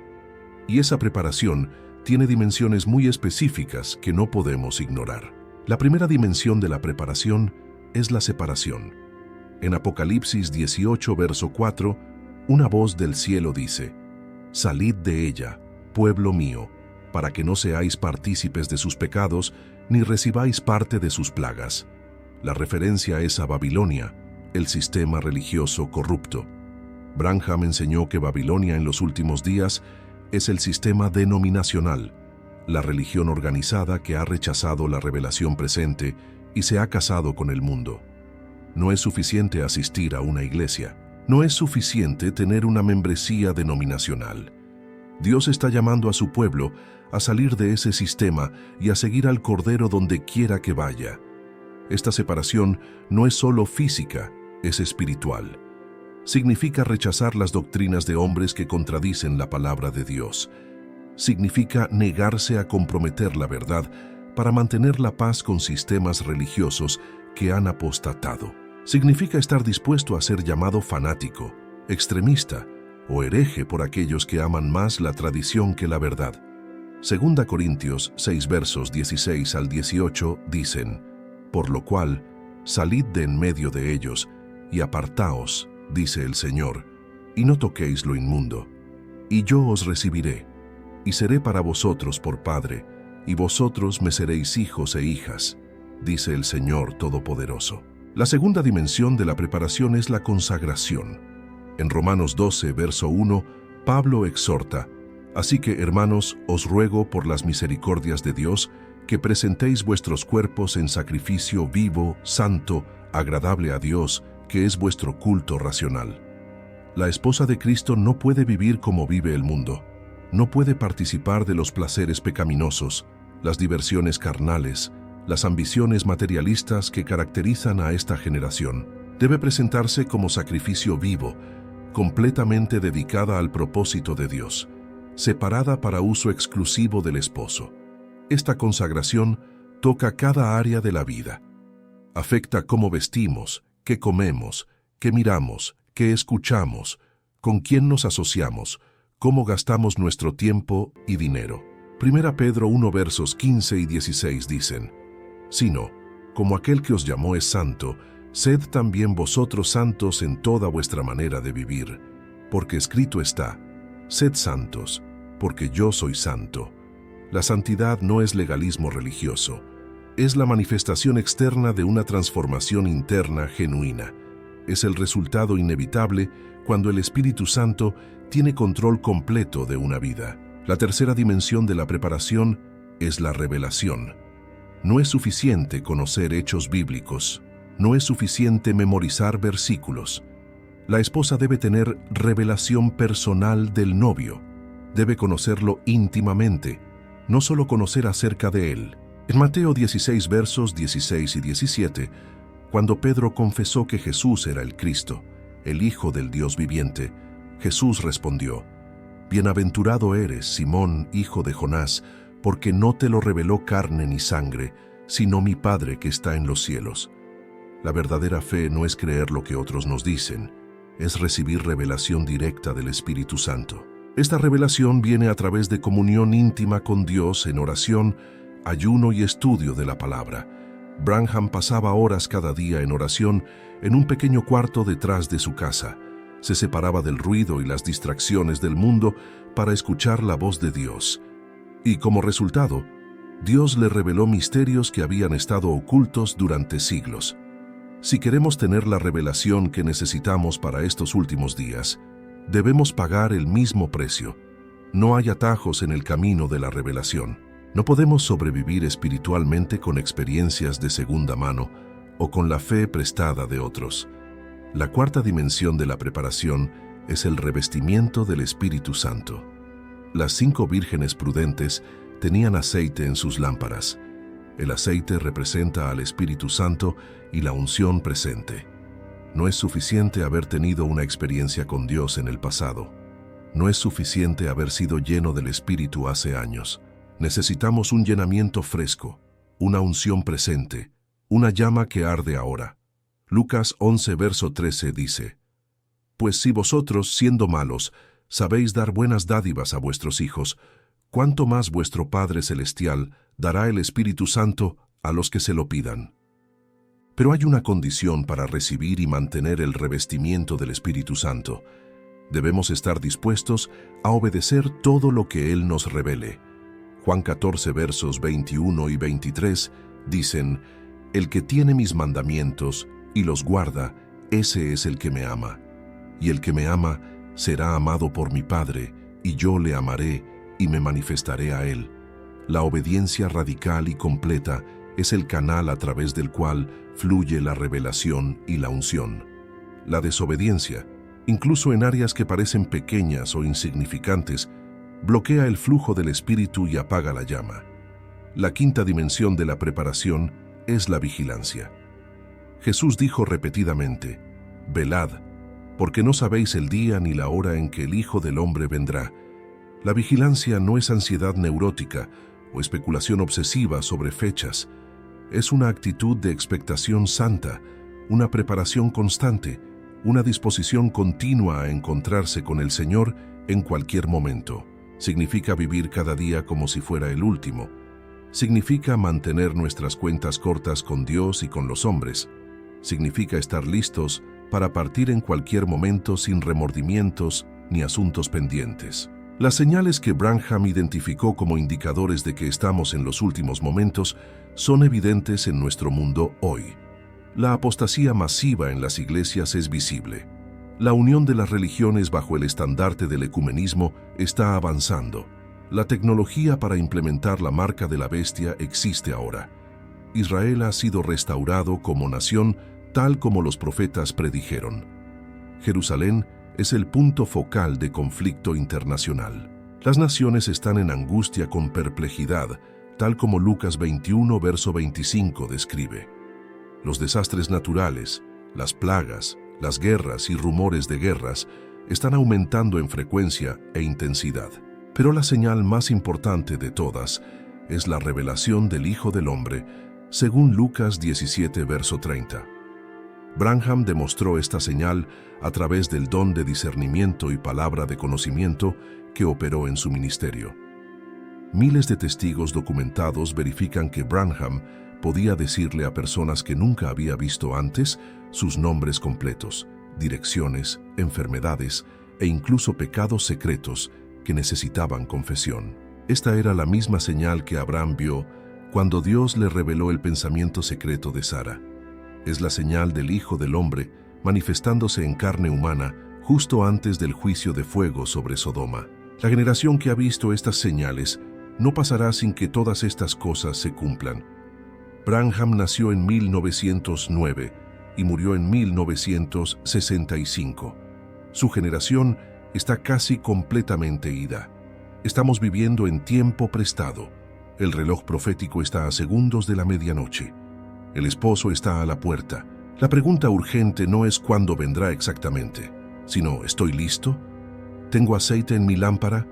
Y esa preparación tiene dimensiones muy específicas que no podemos ignorar. La primera dimensión de la preparación es la separación. En Apocalipsis 18, verso 4, una voz del cielo dice: «Salid de ella, pueblo mío, para que no seáis partícipes de sus pecados, ni recibáis parte de sus plagas». La referencia es a Babilonia, el sistema religioso corrupto. Branham enseñó que Babilonia en los últimos días es el sistema denominacional, la religión organizada que ha rechazado la revelación presente y se ha casado con el mundo. No es suficiente asistir a una iglesia. No es suficiente tener una membresía denominacional. Dios está llamando a su pueblo a salir de ese sistema y a seguir al Cordero donde quiera que vaya. Esta separación no es solo física, es espiritual. Significa rechazar las doctrinas de hombres que contradicen la palabra de Dios. Significa negarse a comprometer la verdad para mantener la paz con sistemas religiosos que han apostatado. Significa estar dispuesto a ser llamado fanático, extremista o hereje por aquellos que aman más la tradición que la verdad. 2 Corintios 6 versos 16 al 18 dicen: «Por lo cual, salid de en medio de ellos, y apartaos, dice el Señor, y no toquéis lo inmundo. Y yo os recibiré, y seré para vosotros por Padre, y vosotros me seréis hijos e hijas, dice el Señor Todopoderoso». La segunda dimensión de la preparación es la consagración. En Romanos 12, verso 1, Pablo exhorta: «Así que, hermanos, os ruego por las misericordias de Dios, que presentéis vuestros cuerpos en sacrificio vivo, santo, agradable a Dios, que es vuestro culto racional». La esposa de Cristo no puede vivir como vive el mundo. No puede participar de los placeres pecaminosos, las diversiones carnales, las ambiciones materialistas que caracterizan a esta generación. Debe presentarse como sacrificio vivo, completamente dedicada al propósito de Dios, separada para uso exclusivo del esposo. Esta consagración toca cada área de la vida. Afecta cómo vestimos, qué comemos, qué miramos, qué escuchamos, con quién nos asociamos, cómo gastamos nuestro tiempo y dinero. 1 Pedro 1 versos 15 y 16 dicen: «Sino, como aquel que os llamó es santo, sed también vosotros santos en toda vuestra manera de vivir, porque escrito está: sed santos, porque yo soy santo». La santidad no es legalismo religioso, es la manifestación externa de una transformación interna genuina. Es el resultado inevitable cuando el Espíritu Santo tiene control completo de una vida. La tercera dimensión de la preparación es la revelación. No es suficiente conocer hechos bíblicos, no es suficiente memorizar versículos. La esposa debe tener revelación personal del novio, debe conocerlo íntimamente, no solo conocer acerca de él. En Mateo 16 versos 16 y 17, cuando Pedro confesó que Jesús era el Cristo, el Hijo del Dios viviente, Jesús respondió: «Bienaventurado eres, Simón, hijo de Jonás, porque no te lo reveló carne ni sangre, sino mi Padre que está en los cielos». La verdadera fe no es creer lo que otros nos dicen, es recibir revelación directa del Espíritu Santo. Esta revelación viene a través de comunión íntima con Dios en oración, ayuno y estudio de la palabra. Branham pasaba horas cada día en oración en un pequeño cuarto detrás de su casa. Se separaba del ruido y las distracciones del mundo para escuchar la voz de Dios. Y como resultado, Dios le reveló misterios que habían estado ocultos durante siglos. Si queremos tener la revelación que necesitamos para estos últimos días, debemos pagar el mismo precio. No hay atajos en el camino de la revelación. No podemos sobrevivir espiritualmente con experiencias de segunda mano o con la fe prestada de otros. La cuarta dimensión de la preparación es el revestimiento del Espíritu Santo. Las 5 vírgenes prudentes tenían aceite en sus lámparas. El aceite representa al Espíritu Santo y la unción presente. No es suficiente haber tenido una experiencia con Dios en el pasado. No es suficiente haber sido lleno del Espíritu hace años. Necesitamos un llenamiento fresco, una unción presente, una llama que arde ahora. Lucas 11 verso 13 dice: «Pues si vosotros, siendo malos, sabéis dar buenas dádivas a vuestros hijos, ¿cuánto más vuestro Padre Celestial dará el Espíritu Santo a los que se lo pidan?» Pero hay una condición para recibir y mantener el revestimiento del Espíritu Santo. Debemos estar dispuestos a obedecer todo lo que Él nos revele. Juan 14 versos 21 y 23 dicen: «El que tiene mis mandamientos y los guarda, ese es el que me ama. Y el que me ama será amado por mi Padre, y yo le amaré y me manifestaré a él». La obediencia radical y completa es el canal a través del cual fluye la revelación y la unción. La desobediencia, incluso en áreas que parecen pequeñas o insignificantes, bloquea el flujo del Espíritu y apaga la llama. La quinta dimensión de la preparación es la vigilancia. Jesús dijo repetidamente: «Velad, porque no sabéis el día ni la hora en que el Hijo del Hombre vendrá». La vigilancia no es ansiedad neurótica o especulación obsesiva sobre fechas. Es una actitud de expectación santa, una preparación constante, una disposición continua a encontrarse con el Señor en cualquier momento. Significa vivir cada día como si fuera el último. Significa mantener nuestras cuentas cortas con Dios y con los hombres. Significa estar listos para partir en cualquier momento sin remordimientos ni asuntos pendientes. Las señales que Branham identificó como indicadores de que estamos en los últimos momentos son evidentes en nuestro mundo hoy. La apostasía masiva en las iglesias es visible. La unión de las religiones bajo el estandarte del ecumenismo está avanzando. La tecnología para implementar la marca de la bestia existe ahora. Israel ha sido restaurado como nación tal como los profetas predijeron. Jerusalén es el punto focal de conflicto internacional. Las naciones están en angustia con perplejidad, tal como Lucas 21, verso 25 describe. Los desastres naturales, Las plagas, las guerras y rumores de guerras están aumentando en frecuencia e intensidad. Pero la señal más importante de todas es la revelación del Hijo del Hombre, según Lucas 17, verso 30. Branham demostró esta señal a través del don de discernimiento y palabra de conocimiento que operó en su ministerio. Miles de testigos documentados verifican que Branham podía decirle a personas que nunca había visto antes sus nombres completos, direcciones, enfermedades e incluso pecados secretos que necesitaban confesión. Esta era la misma señal que Abraham vio cuando Dios le reveló el pensamiento secreto de Sara. Es la señal del Hijo del Hombre manifestándose en carne humana justo antes del juicio de fuego sobre Sodoma. La generación que ha visto estas señales no pasará sin que todas estas cosas se cumplan. Branham nació en 1909 y murió en 1965. Su generación está casi completamente ida. Estamos viviendo en tiempo prestado. El reloj profético está a segundos de la medianoche. El esposo está a la puerta. La pregunta urgente no es cuándo vendrá exactamente, sino ¿estoy listo? ¿Tengo aceite en mi lámpara?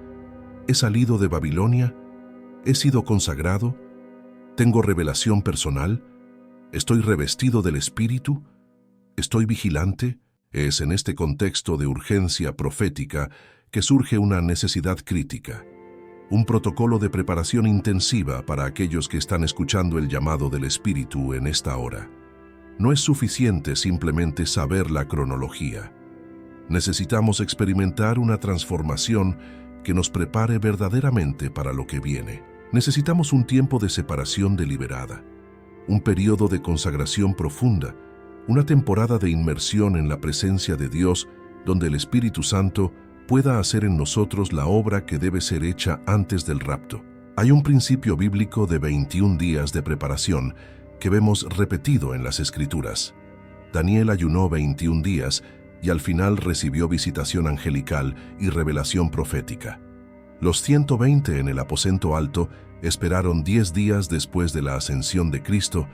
¿He salido de Babilonia? ¿He sido consagrado? ¿Tengo revelación personal? ¿Estoy revestido del Espíritu? ¿Estoy vigilante? Es en este contexto de urgencia profética que surge una necesidad crítica, un protocolo de preparación intensiva para aquellos que están escuchando el llamado del Espíritu en esta hora. No es suficiente simplemente saber la cronología. Necesitamos experimentar una transformación que nos prepare verdaderamente para lo que viene. Necesitamos un tiempo de separación deliberada, un periodo de consagración profunda, una temporada de inmersión en la presencia de Dios donde el Espíritu Santo pueda hacer en nosotros la obra que debe ser hecha antes del rapto. Hay un principio bíblico de 21 días de preparación que vemos repetido en las Escrituras. Daniel ayunó 21 días y al final recibió visitación angelical y revelación profética. Los 120 en el aposento alto esperaron 10 días después de la ascensión de Cristo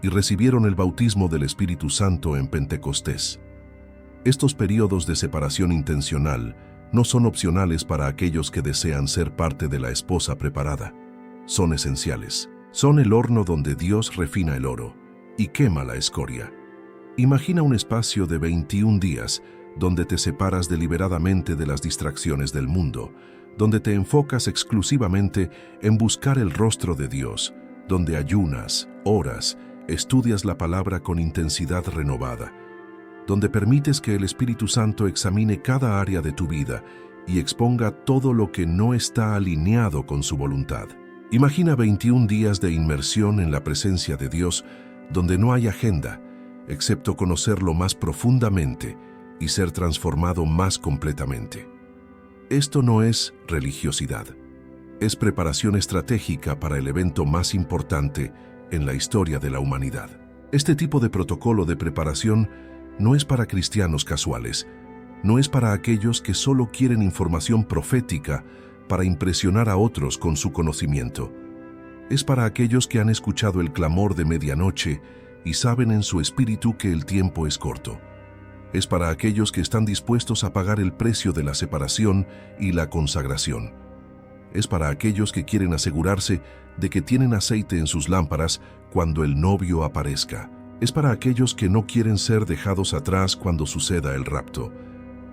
y recibieron el bautismo del Espíritu Santo en Pentecostés. Estos periodos de separación intencional no son opcionales para aquellos que desean ser parte de la esposa preparada. Son esenciales. Son el horno donde Dios refina el oro y quema la escoria. Imagina un espacio de 21 días donde te separas deliberadamente de las distracciones del mundo, donde te enfocas exclusivamente en buscar el rostro de Dios, donde ayunas, oras, estudias la palabra con intensidad renovada, donde permites que el Espíritu Santo examine cada área de tu vida y exponga todo lo que no está alineado con su voluntad. Imagina 21 días de inmersión en la presencia de Dios, donde no hay agenda, excepto conocerlo más profundamente y ser transformado más completamente. Esto no es religiosidad, es preparación estratégica para el evento más importante en la historia de la humanidad. Este tipo de protocolo de preparación no es para cristianos casuales, no es para aquellos que solo quieren información profética para impresionar a otros con su conocimiento. Es para aquellos que han escuchado el clamor de medianoche y saben en su espíritu que el tiempo es corto. Es para aquellos que están dispuestos a pagar el precio de la separación y la consagración. Es para aquellos que quieren asegurarse de que tienen aceite en sus lámparas cuando el novio aparezca. Es para aquellos que no quieren ser dejados atrás cuando suceda el rapto.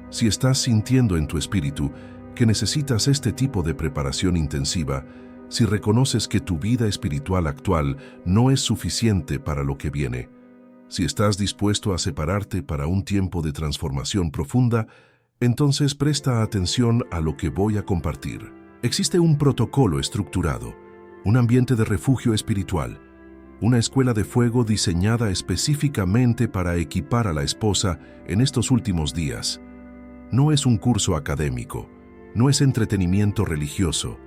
Si estás sintiendo en tu espíritu que necesitas este tipo de preparación intensiva, si reconoces que tu vida espiritual actual no es suficiente para lo que viene, si estás dispuesto a separarte para un tiempo de transformación profunda, entonces presta atención a lo que voy a compartir. Existe un protocolo estructurado, un ambiente de refugio espiritual, una escuela de fuego diseñada específicamente para equipar a la esposa en estos últimos días. No es un curso académico, no es entretenimiento religioso,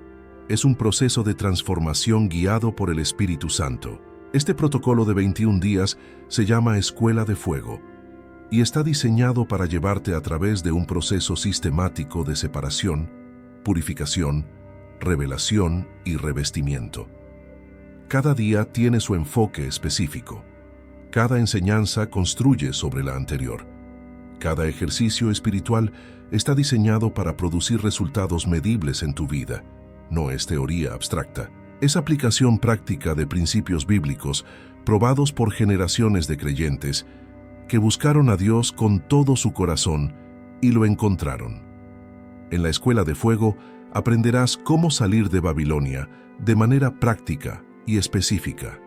es un proceso de transformación guiado por el Espíritu Santo. Este protocolo de 21 días se llama Escuela de Fuego y está diseñado para llevarte a través de un proceso sistemático de separación, purificación, revelación y revestimiento. Cada día tiene su enfoque específico. Cada enseñanza construye sobre la anterior. Cada ejercicio espiritual está diseñado para producir resultados medibles en tu vida. No es teoría abstracta. Es aplicación práctica de principios bíblicos probados por generaciones de creyentes que buscaron a Dios con todo su corazón y lo encontraron. En la Escuela de Fuego aprenderás cómo salir de Babilonia de manera práctica y específica.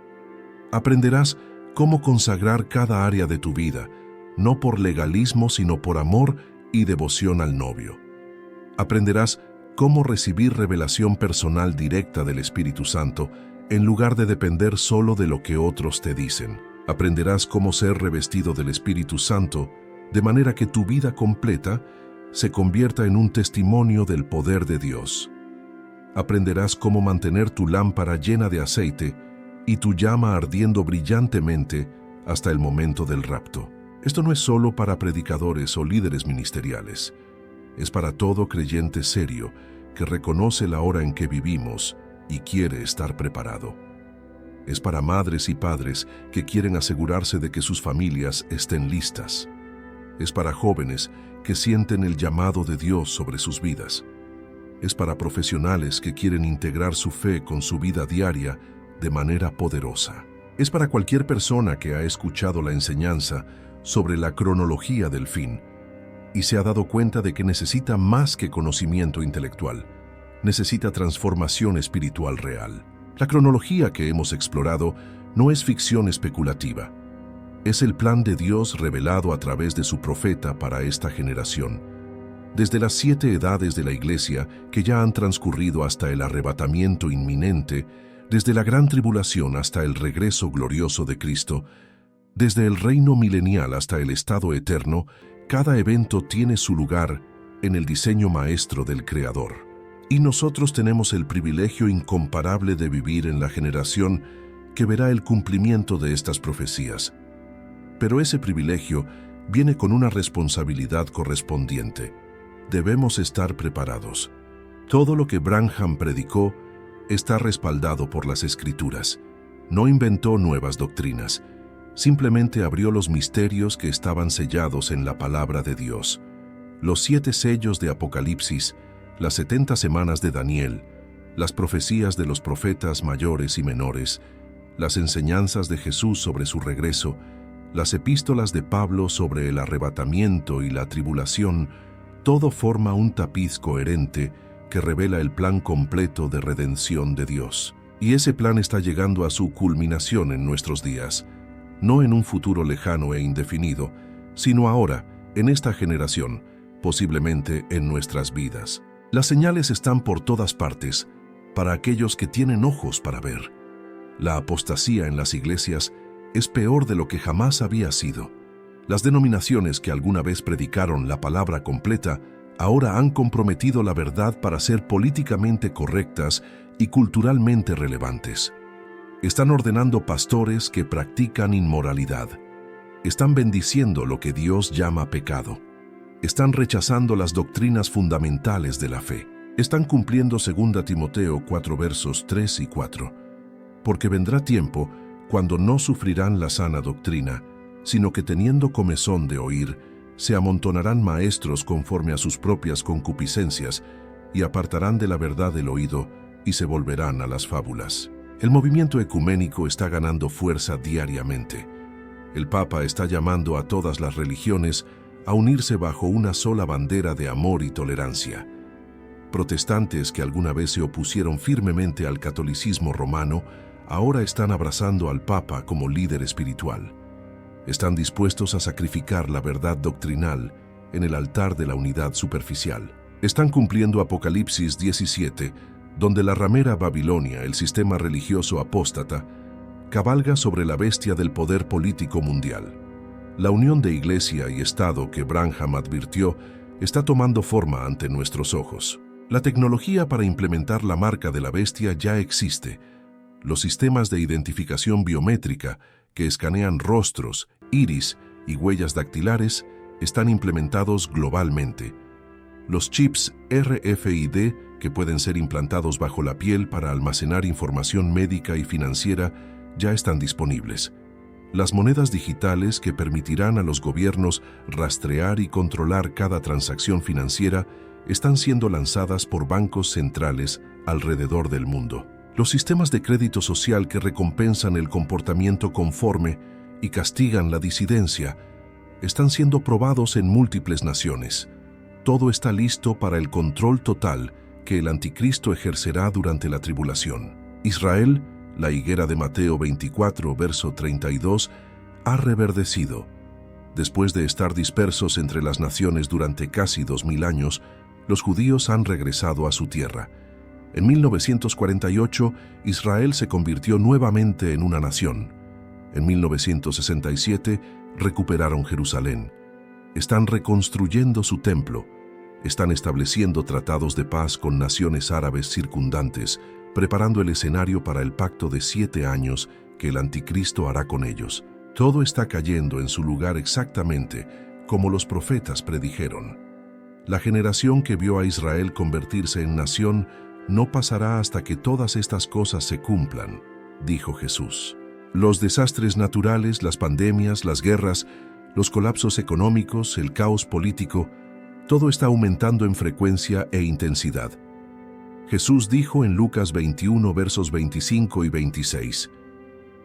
Aprenderás cómo consagrar cada área de tu vida, no por legalismo sino por amor y devoción al novio. Aprenderás cómo recibir revelación personal directa del Espíritu Santo en lugar de depender solo de lo que otros te dicen. Aprenderás cómo ser revestido del Espíritu Santo de manera que tu vida completa se convierta en un testimonio del poder de Dios. Aprenderás cómo mantener tu lámpara llena de aceite y tu llama ardiendo brillantemente hasta el momento del rapto. Esto no es solo para predicadores o líderes ministeriales. Es para todo creyente serio que reconoce la hora en que vivimos y quiere estar preparado. Es para madres y padres que quieren asegurarse de que sus familias estén listas. Es para jóvenes que sienten el llamado de Dios sobre sus vidas. Es para profesionales que quieren integrar su fe con su vida diaria de manera poderosa. Es para cualquier persona que ha escuchado la enseñanza sobre la cronología del fin y se ha dado cuenta de que necesita más que conocimiento intelectual. Necesita transformación espiritual real. La cronología que hemos explorado no es ficción especulativa. Es el plan de Dios revelado a través de su profeta para esta generación. Desde las 7 edades de la Iglesia que ya han transcurrido hasta el arrebatamiento inminente, desde la gran tribulación hasta el regreso glorioso de Cristo, desde el reino milenial hasta el estado eterno, cada evento tiene su lugar en el diseño maestro del Creador. Y nosotros tenemos el privilegio incomparable de vivir en la generación que verá el cumplimiento de estas profecías. Pero ese privilegio viene con una responsabilidad correspondiente. Debemos estar preparados. Todo lo que Branham predicó está respaldado por las Escrituras. No inventó nuevas doctrinas, simplemente abrió los misterios que estaban sellados en la palabra de Dios. Los 7 sellos de Apocalipsis, las 70 semanas de Daniel, las profecías de los profetas mayores y menores, las enseñanzas de Jesús sobre su regreso, las epístolas de Pablo sobre el arrebatamiento y la tribulación, todo forma un tapiz coherente que revela el plan completo de redención de Dios. Y ese plan está llegando a su culminación en nuestros días, no en un futuro lejano e indefinido, sino ahora, en esta generación, posiblemente en nuestras vidas. Las señales están por todas partes, para aquellos que tienen ojos para ver. La apostasía en las iglesias es peor de lo que jamás había sido. Las denominaciones que alguna vez predicaron la palabra completa ahora han comprometido la verdad para ser políticamente correctas y culturalmente relevantes. Están ordenando pastores que practican inmoralidad. Están bendiciendo lo que Dios llama pecado. Están rechazando las doctrinas fundamentales de la fe. Están cumpliendo 2 Timoteo 4 versos 3 y 4. Porque vendrá tiempo cuando no sufrirán la sana doctrina, sino que teniendo comezón de oír, se amontonarán maestros conforme a sus propias concupiscencias y apartarán de la verdad el oído y se volverán a las fábulas. El movimiento ecuménico está ganando fuerza diariamente. El Papa está llamando a todas las religiones a unirse bajo una sola bandera de amor y tolerancia. Protestantes que alguna vez se opusieron firmemente al catolicismo romano, ahora están abrazando al Papa como líder espiritual. Están dispuestos a sacrificar la verdad doctrinal en el altar de la unidad superficial. Están cumpliendo Apocalipsis 17, donde la ramera Babilonia, el sistema religioso apóstata, cabalga sobre la bestia del poder político mundial. La unión de Iglesia y Estado que Branham advirtió está tomando forma ante nuestros ojos. La tecnología para implementar la marca de la bestia ya existe. Los sistemas de identificación biométrica que escanean rostros, iris y huellas dactilares están implementados globalmente. Los chips RFID que pueden ser implantados bajo la piel para almacenar información médica y financiera ya están disponibles. Las monedas digitales que permitirán a los gobiernos rastrear y controlar cada transacción financiera están siendo lanzadas por bancos centrales alrededor del mundo. Los sistemas de crédito social que recompensan el comportamiento conforme y castigan la disidencia están siendo probados en múltiples naciones. Todo está listo para el control total que el anticristo ejercerá durante la tribulación. Israel, la higuera de Mateo 24, verso 32, ha reverdecido. Después de estar dispersos entre las naciones durante casi 2000 años, los judíos han regresado a su tierra. En 1948, Israel se convirtió nuevamente en una nación. En 1967, recuperaron Jerusalén. Están reconstruyendo su templo. Están estableciendo tratados de paz con naciones árabes circundantes, preparando el escenario para el pacto de 7 años que el anticristo hará con ellos. Todo está cayendo en su lugar exactamente como los profetas predijeron. La generación que vio a Israel convertirse en nación no pasará hasta que todas estas cosas se cumplan, dijo Jesús. Los desastres naturales, las pandemias, las guerras, los colapsos económicos, el caos político, todo está aumentando en frecuencia e intensidad. Jesús dijo en Lucas 21, versos 25 y 26,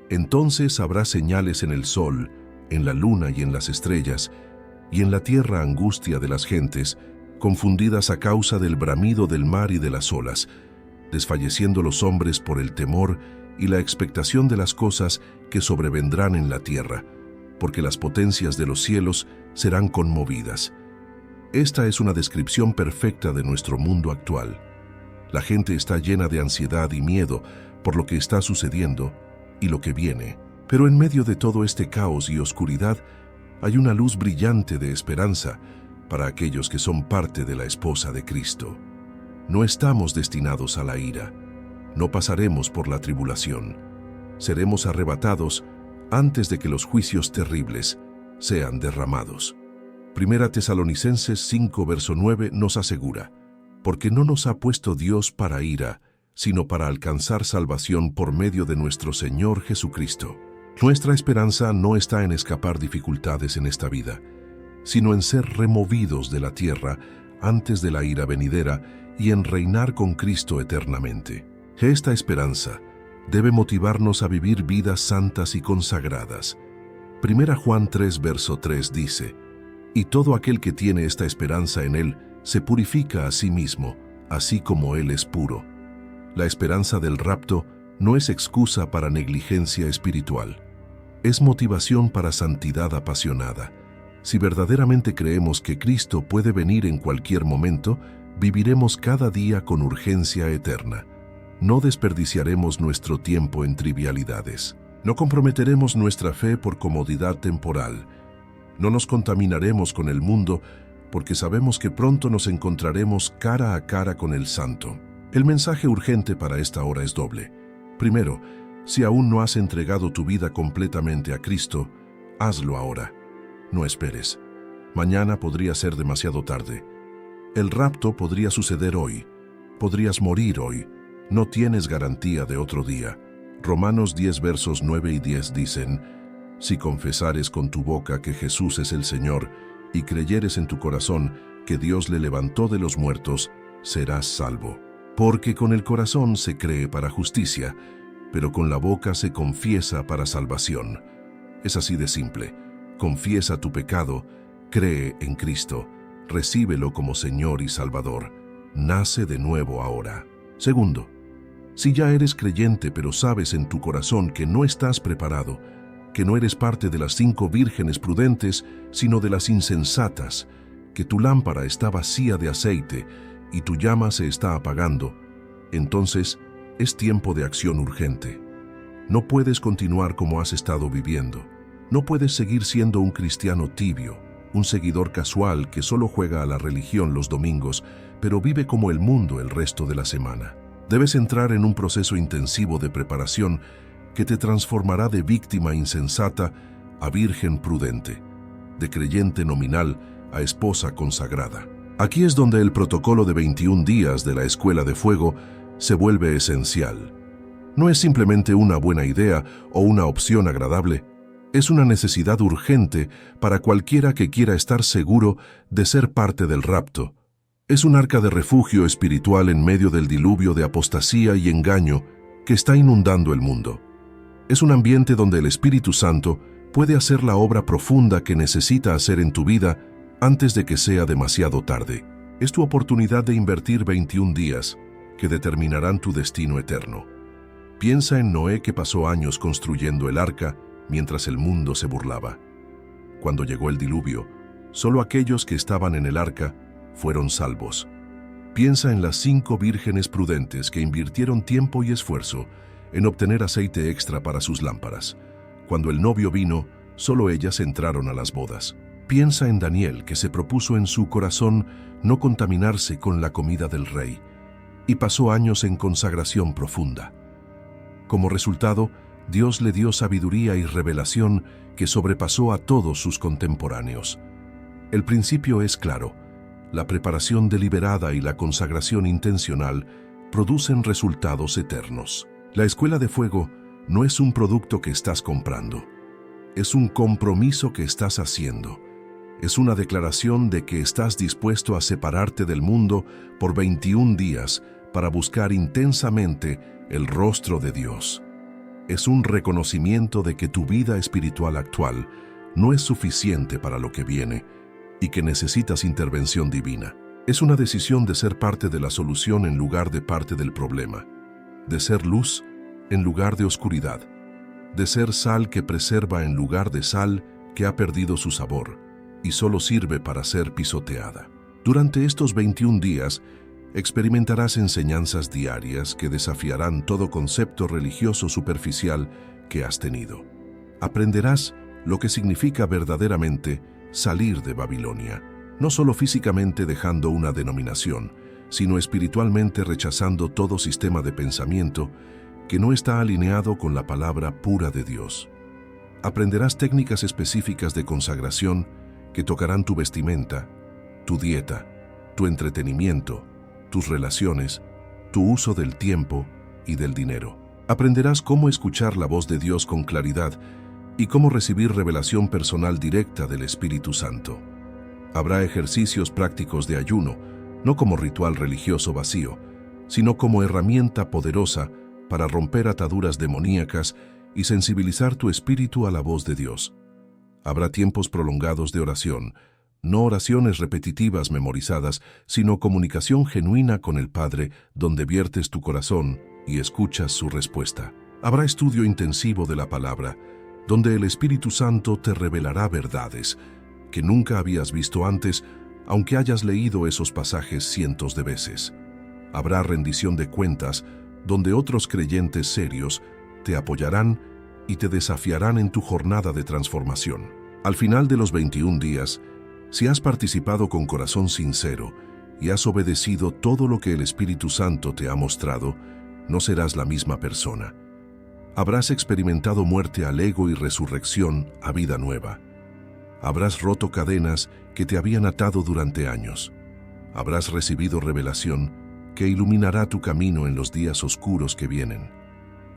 «Entonces habrá señales en el sol, en la luna y en las estrellas, y en la tierra angustia de las gentes, confundidas a causa del bramido del mar y de las olas, desfalleciendo los hombres por el temor y la expectación de las cosas que sobrevendrán en la tierra, porque las potencias de los cielos serán conmovidas». Esta es una descripción perfecta de nuestro mundo actual. La gente está llena de ansiedad y miedo por lo que está sucediendo y lo que viene. Pero en medio de todo este caos y oscuridad hay una luz brillante de esperanza para aquellos que son parte de la esposa de Cristo. No estamos destinados a la ira. No pasaremos por la tribulación. Seremos arrebatados antes de que los juicios terribles sean derramados. Primera Tesalonicenses 5, verso 9 nos asegura, «Porque no nos ha puesto Dios para ira, sino para alcanzar salvación por medio de nuestro Señor Jesucristo». Nuestra esperanza no está en escapar dificultades en esta vida, sino en ser removidos de la tierra antes de la ira venidera y en reinar con Cristo eternamente. Esta esperanza debe motivarnos a vivir vidas santas y consagradas. Primera Juan 3, verso 3 dice, «Y todo aquel que tiene esta esperanza en Él se purifica a sí mismo, así como Él es puro». La esperanza del rapto no es excusa para negligencia espiritual. Es motivación para santidad apasionada. Si verdaderamente creemos que Cristo puede venir en cualquier momento, viviremos cada día con urgencia eterna. No desperdiciaremos nuestro tiempo en trivialidades. No comprometeremos nuestra fe por comodidad temporal. No nos contaminaremos con el mundo porque sabemos que pronto nos encontraremos cara a cara con el Santo. El mensaje urgente para esta hora es doble. Primero, si aún no has entregado tu vida completamente a Cristo, hazlo ahora. No esperes. Mañana podría ser demasiado tarde. El rapto podría suceder hoy. Podrías morir hoy. No tienes garantía de otro día. Romanos 10, versos 9 y 10 dicen, «Si confesares con tu boca que Jesús es el Señor y creyeres en tu corazón que Dios le levantó de los muertos, serás salvo. Porque con el corazón se cree para justicia, pero con la boca se confiesa para salvación». Es así de simple. Confiesa tu pecado, cree en Cristo, recíbelo como Señor y Salvador. Nace de nuevo ahora. Segundo, si ya eres creyente pero sabes en tu corazón que no estás preparado, que no eres parte de las 5 vírgenes prudentes, sino de las insensatas, que tu lámpara está vacía de aceite y tu llama se está apagando, entonces es tiempo de acción urgente. No puedes continuar como has estado viviendo. No puedes seguir siendo un cristiano tibio, un seguidor casual que solo juega a la religión los domingos, pero vive como el mundo el resto de la semana. Debes entrar en un proceso intensivo de preparación que te transformará de víctima insensata a virgen prudente, de creyente nominal a esposa consagrada. Aquí es donde el protocolo de 21 días de la Escuela de Fuego se vuelve esencial. No es simplemente una buena idea o una opción agradable, Es una necesidad urgente para cualquiera que quiera estar seguro de ser parte del rapto. Es un arca de refugio espiritual en medio del diluvio de apostasía y engaño que está inundando el mundo. Es un ambiente donde el Espíritu Santo puede hacer la obra profunda que necesita hacer en tu vida antes de que sea demasiado tarde. Es tu oportunidad de invertir 21 días que determinarán tu destino eterno. Piensa en Noé, que pasó años construyendo el arca mientras el mundo se burlaba. Cuando llegó el diluvio, solo aquellos que estaban en el arca fueron salvos. Piensa en las 5 vírgenes prudentes que invirtieron tiempo y esfuerzo en obtener aceite extra para sus lámparas. Cuando el novio vino, solo ellas entraron a las bodas. Piensa en Daniel, que se propuso en su corazón no contaminarse con la comida del rey, y pasó años en consagración profunda. Como resultado, Dios le dio sabiduría y revelación que sobrepasó a todos sus contemporáneos. El principio es claro: la preparación deliberada y la consagración intencional producen resultados eternos. La escuela de fuego no es un producto que estás comprando. Es un compromiso que estás haciendo. Es una declaración de que estás dispuesto a separarte del mundo por 21 días para buscar intensamente el rostro de Dios. Es un reconocimiento de que tu vida espiritual actual no es suficiente para lo que viene y que necesitas intervención divina. Es una decisión de ser parte de la solución en lugar de parte del problema, de ser luz en lugar de oscuridad, de ser sal que preserva en lugar de sal que ha perdido su sabor y solo sirve para ser pisoteada. Durante estos 21 días, experimentarás enseñanzas diarias que desafiarán todo concepto religioso superficial que has tenido. Aprenderás lo que significa verdaderamente salir de Babilonia, no solo físicamente dejando una denominación, sino espiritualmente rechazando todo sistema de pensamiento que no está alineado con la palabra pura de Dios. Aprenderás técnicas específicas de consagración que tocarán tu vestimenta, tu dieta, tu entretenimiento, tus relaciones, tu uso del tiempo y del dinero. Aprenderás cómo escuchar la voz de Dios con claridad y cómo recibir revelación personal directa del Espíritu Santo. Habrá ejercicios prácticos de ayuno, no como ritual religioso vacío, sino como herramienta poderosa para romper ataduras demoníacas y sensibilizar tu espíritu a la voz de Dios. Habrá tiempos prolongados de oración, no oraciones repetitivas memorizadas, sino comunicación genuina con el Padre, donde viertes tu corazón y escuchas su respuesta. Habrá estudio intensivo de la palabra, donde el Espíritu Santo te revelará verdades que nunca habías visto antes, aunque hayas leído esos pasajes cientos de veces. Habrá rendición de cuentas, donde otros creyentes serios te apoyarán y te desafiarán en tu jornada de transformación. Al final de los 21 días, si has participado con corazón sincero y has obedecido todo lo que el Espíritu Santo te ha mostrado, no serás la misma persona. Habrás experimentado muerte al ego y resurrección a vida nueva. Habrás roto cadenas que te habían atado durante años. Habrás recibido revelación que iluminará tu camino en los días oscuros que vienen.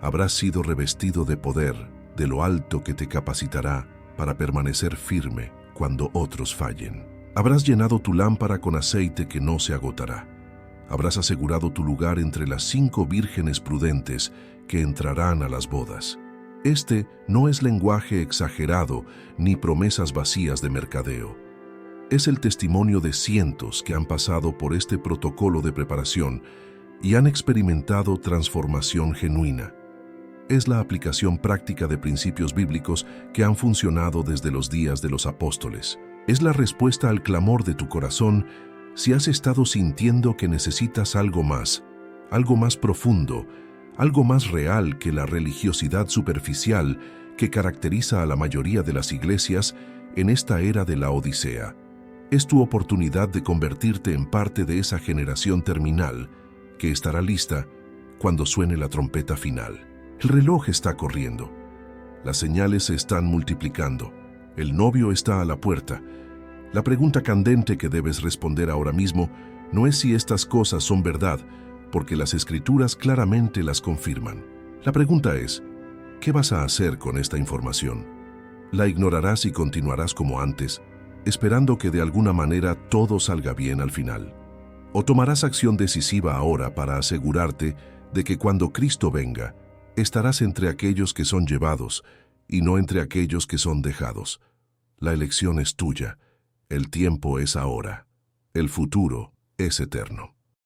Habrás sido revestido de poder, de lo alto que te capacitará para permanecer firme cuando otros fallen. Habrás llenado tu lámpara con aceite que no se agotará. Habrás asegurado tu lugar entre las 5 vírgenes prudentes que entrarán a las bodas. Este no es lenguaje exagerado ni promesas vacías de mercadeo. Es el testimonio de cientos que han pasado por este protocolo de preparación y han experimentado transformación genuina. Es la aplicación práctica de principios bíblicos que han funcionado desde los días de los apóstoles. Es la respuesta al clamor de tu corazón si has estado sintiendo que necesitas algo más profundo, algo más real que la religiosidad superficial que caracteriza a la mayoría de las iglesias en esta era de la Odisea. Es tu oportunidad de convertirte en parte de esa generación terminal que estará lista cuando suene la trompeta final. El reloj está corriendo. Las señales se están multiplicando. El novio está a la puerta. La pregunta candente que debes responder ahora mismo no es si estas cosas son verdad, porque las Escrituras claramente las confirman. La pregunta es, ¿qué vas a hacer con esta información? La ignorarás y continuarás como antes, esperando que de alguna manera todo salga bien al final. O tomarás acción decisiva ahora para asegurarte de que cuando Cristo venga, estarás entre aquellos que son llevados y no entre aquellos que son dejados. La elección es tuya. El tiempo es ahora. El futuro es eterno.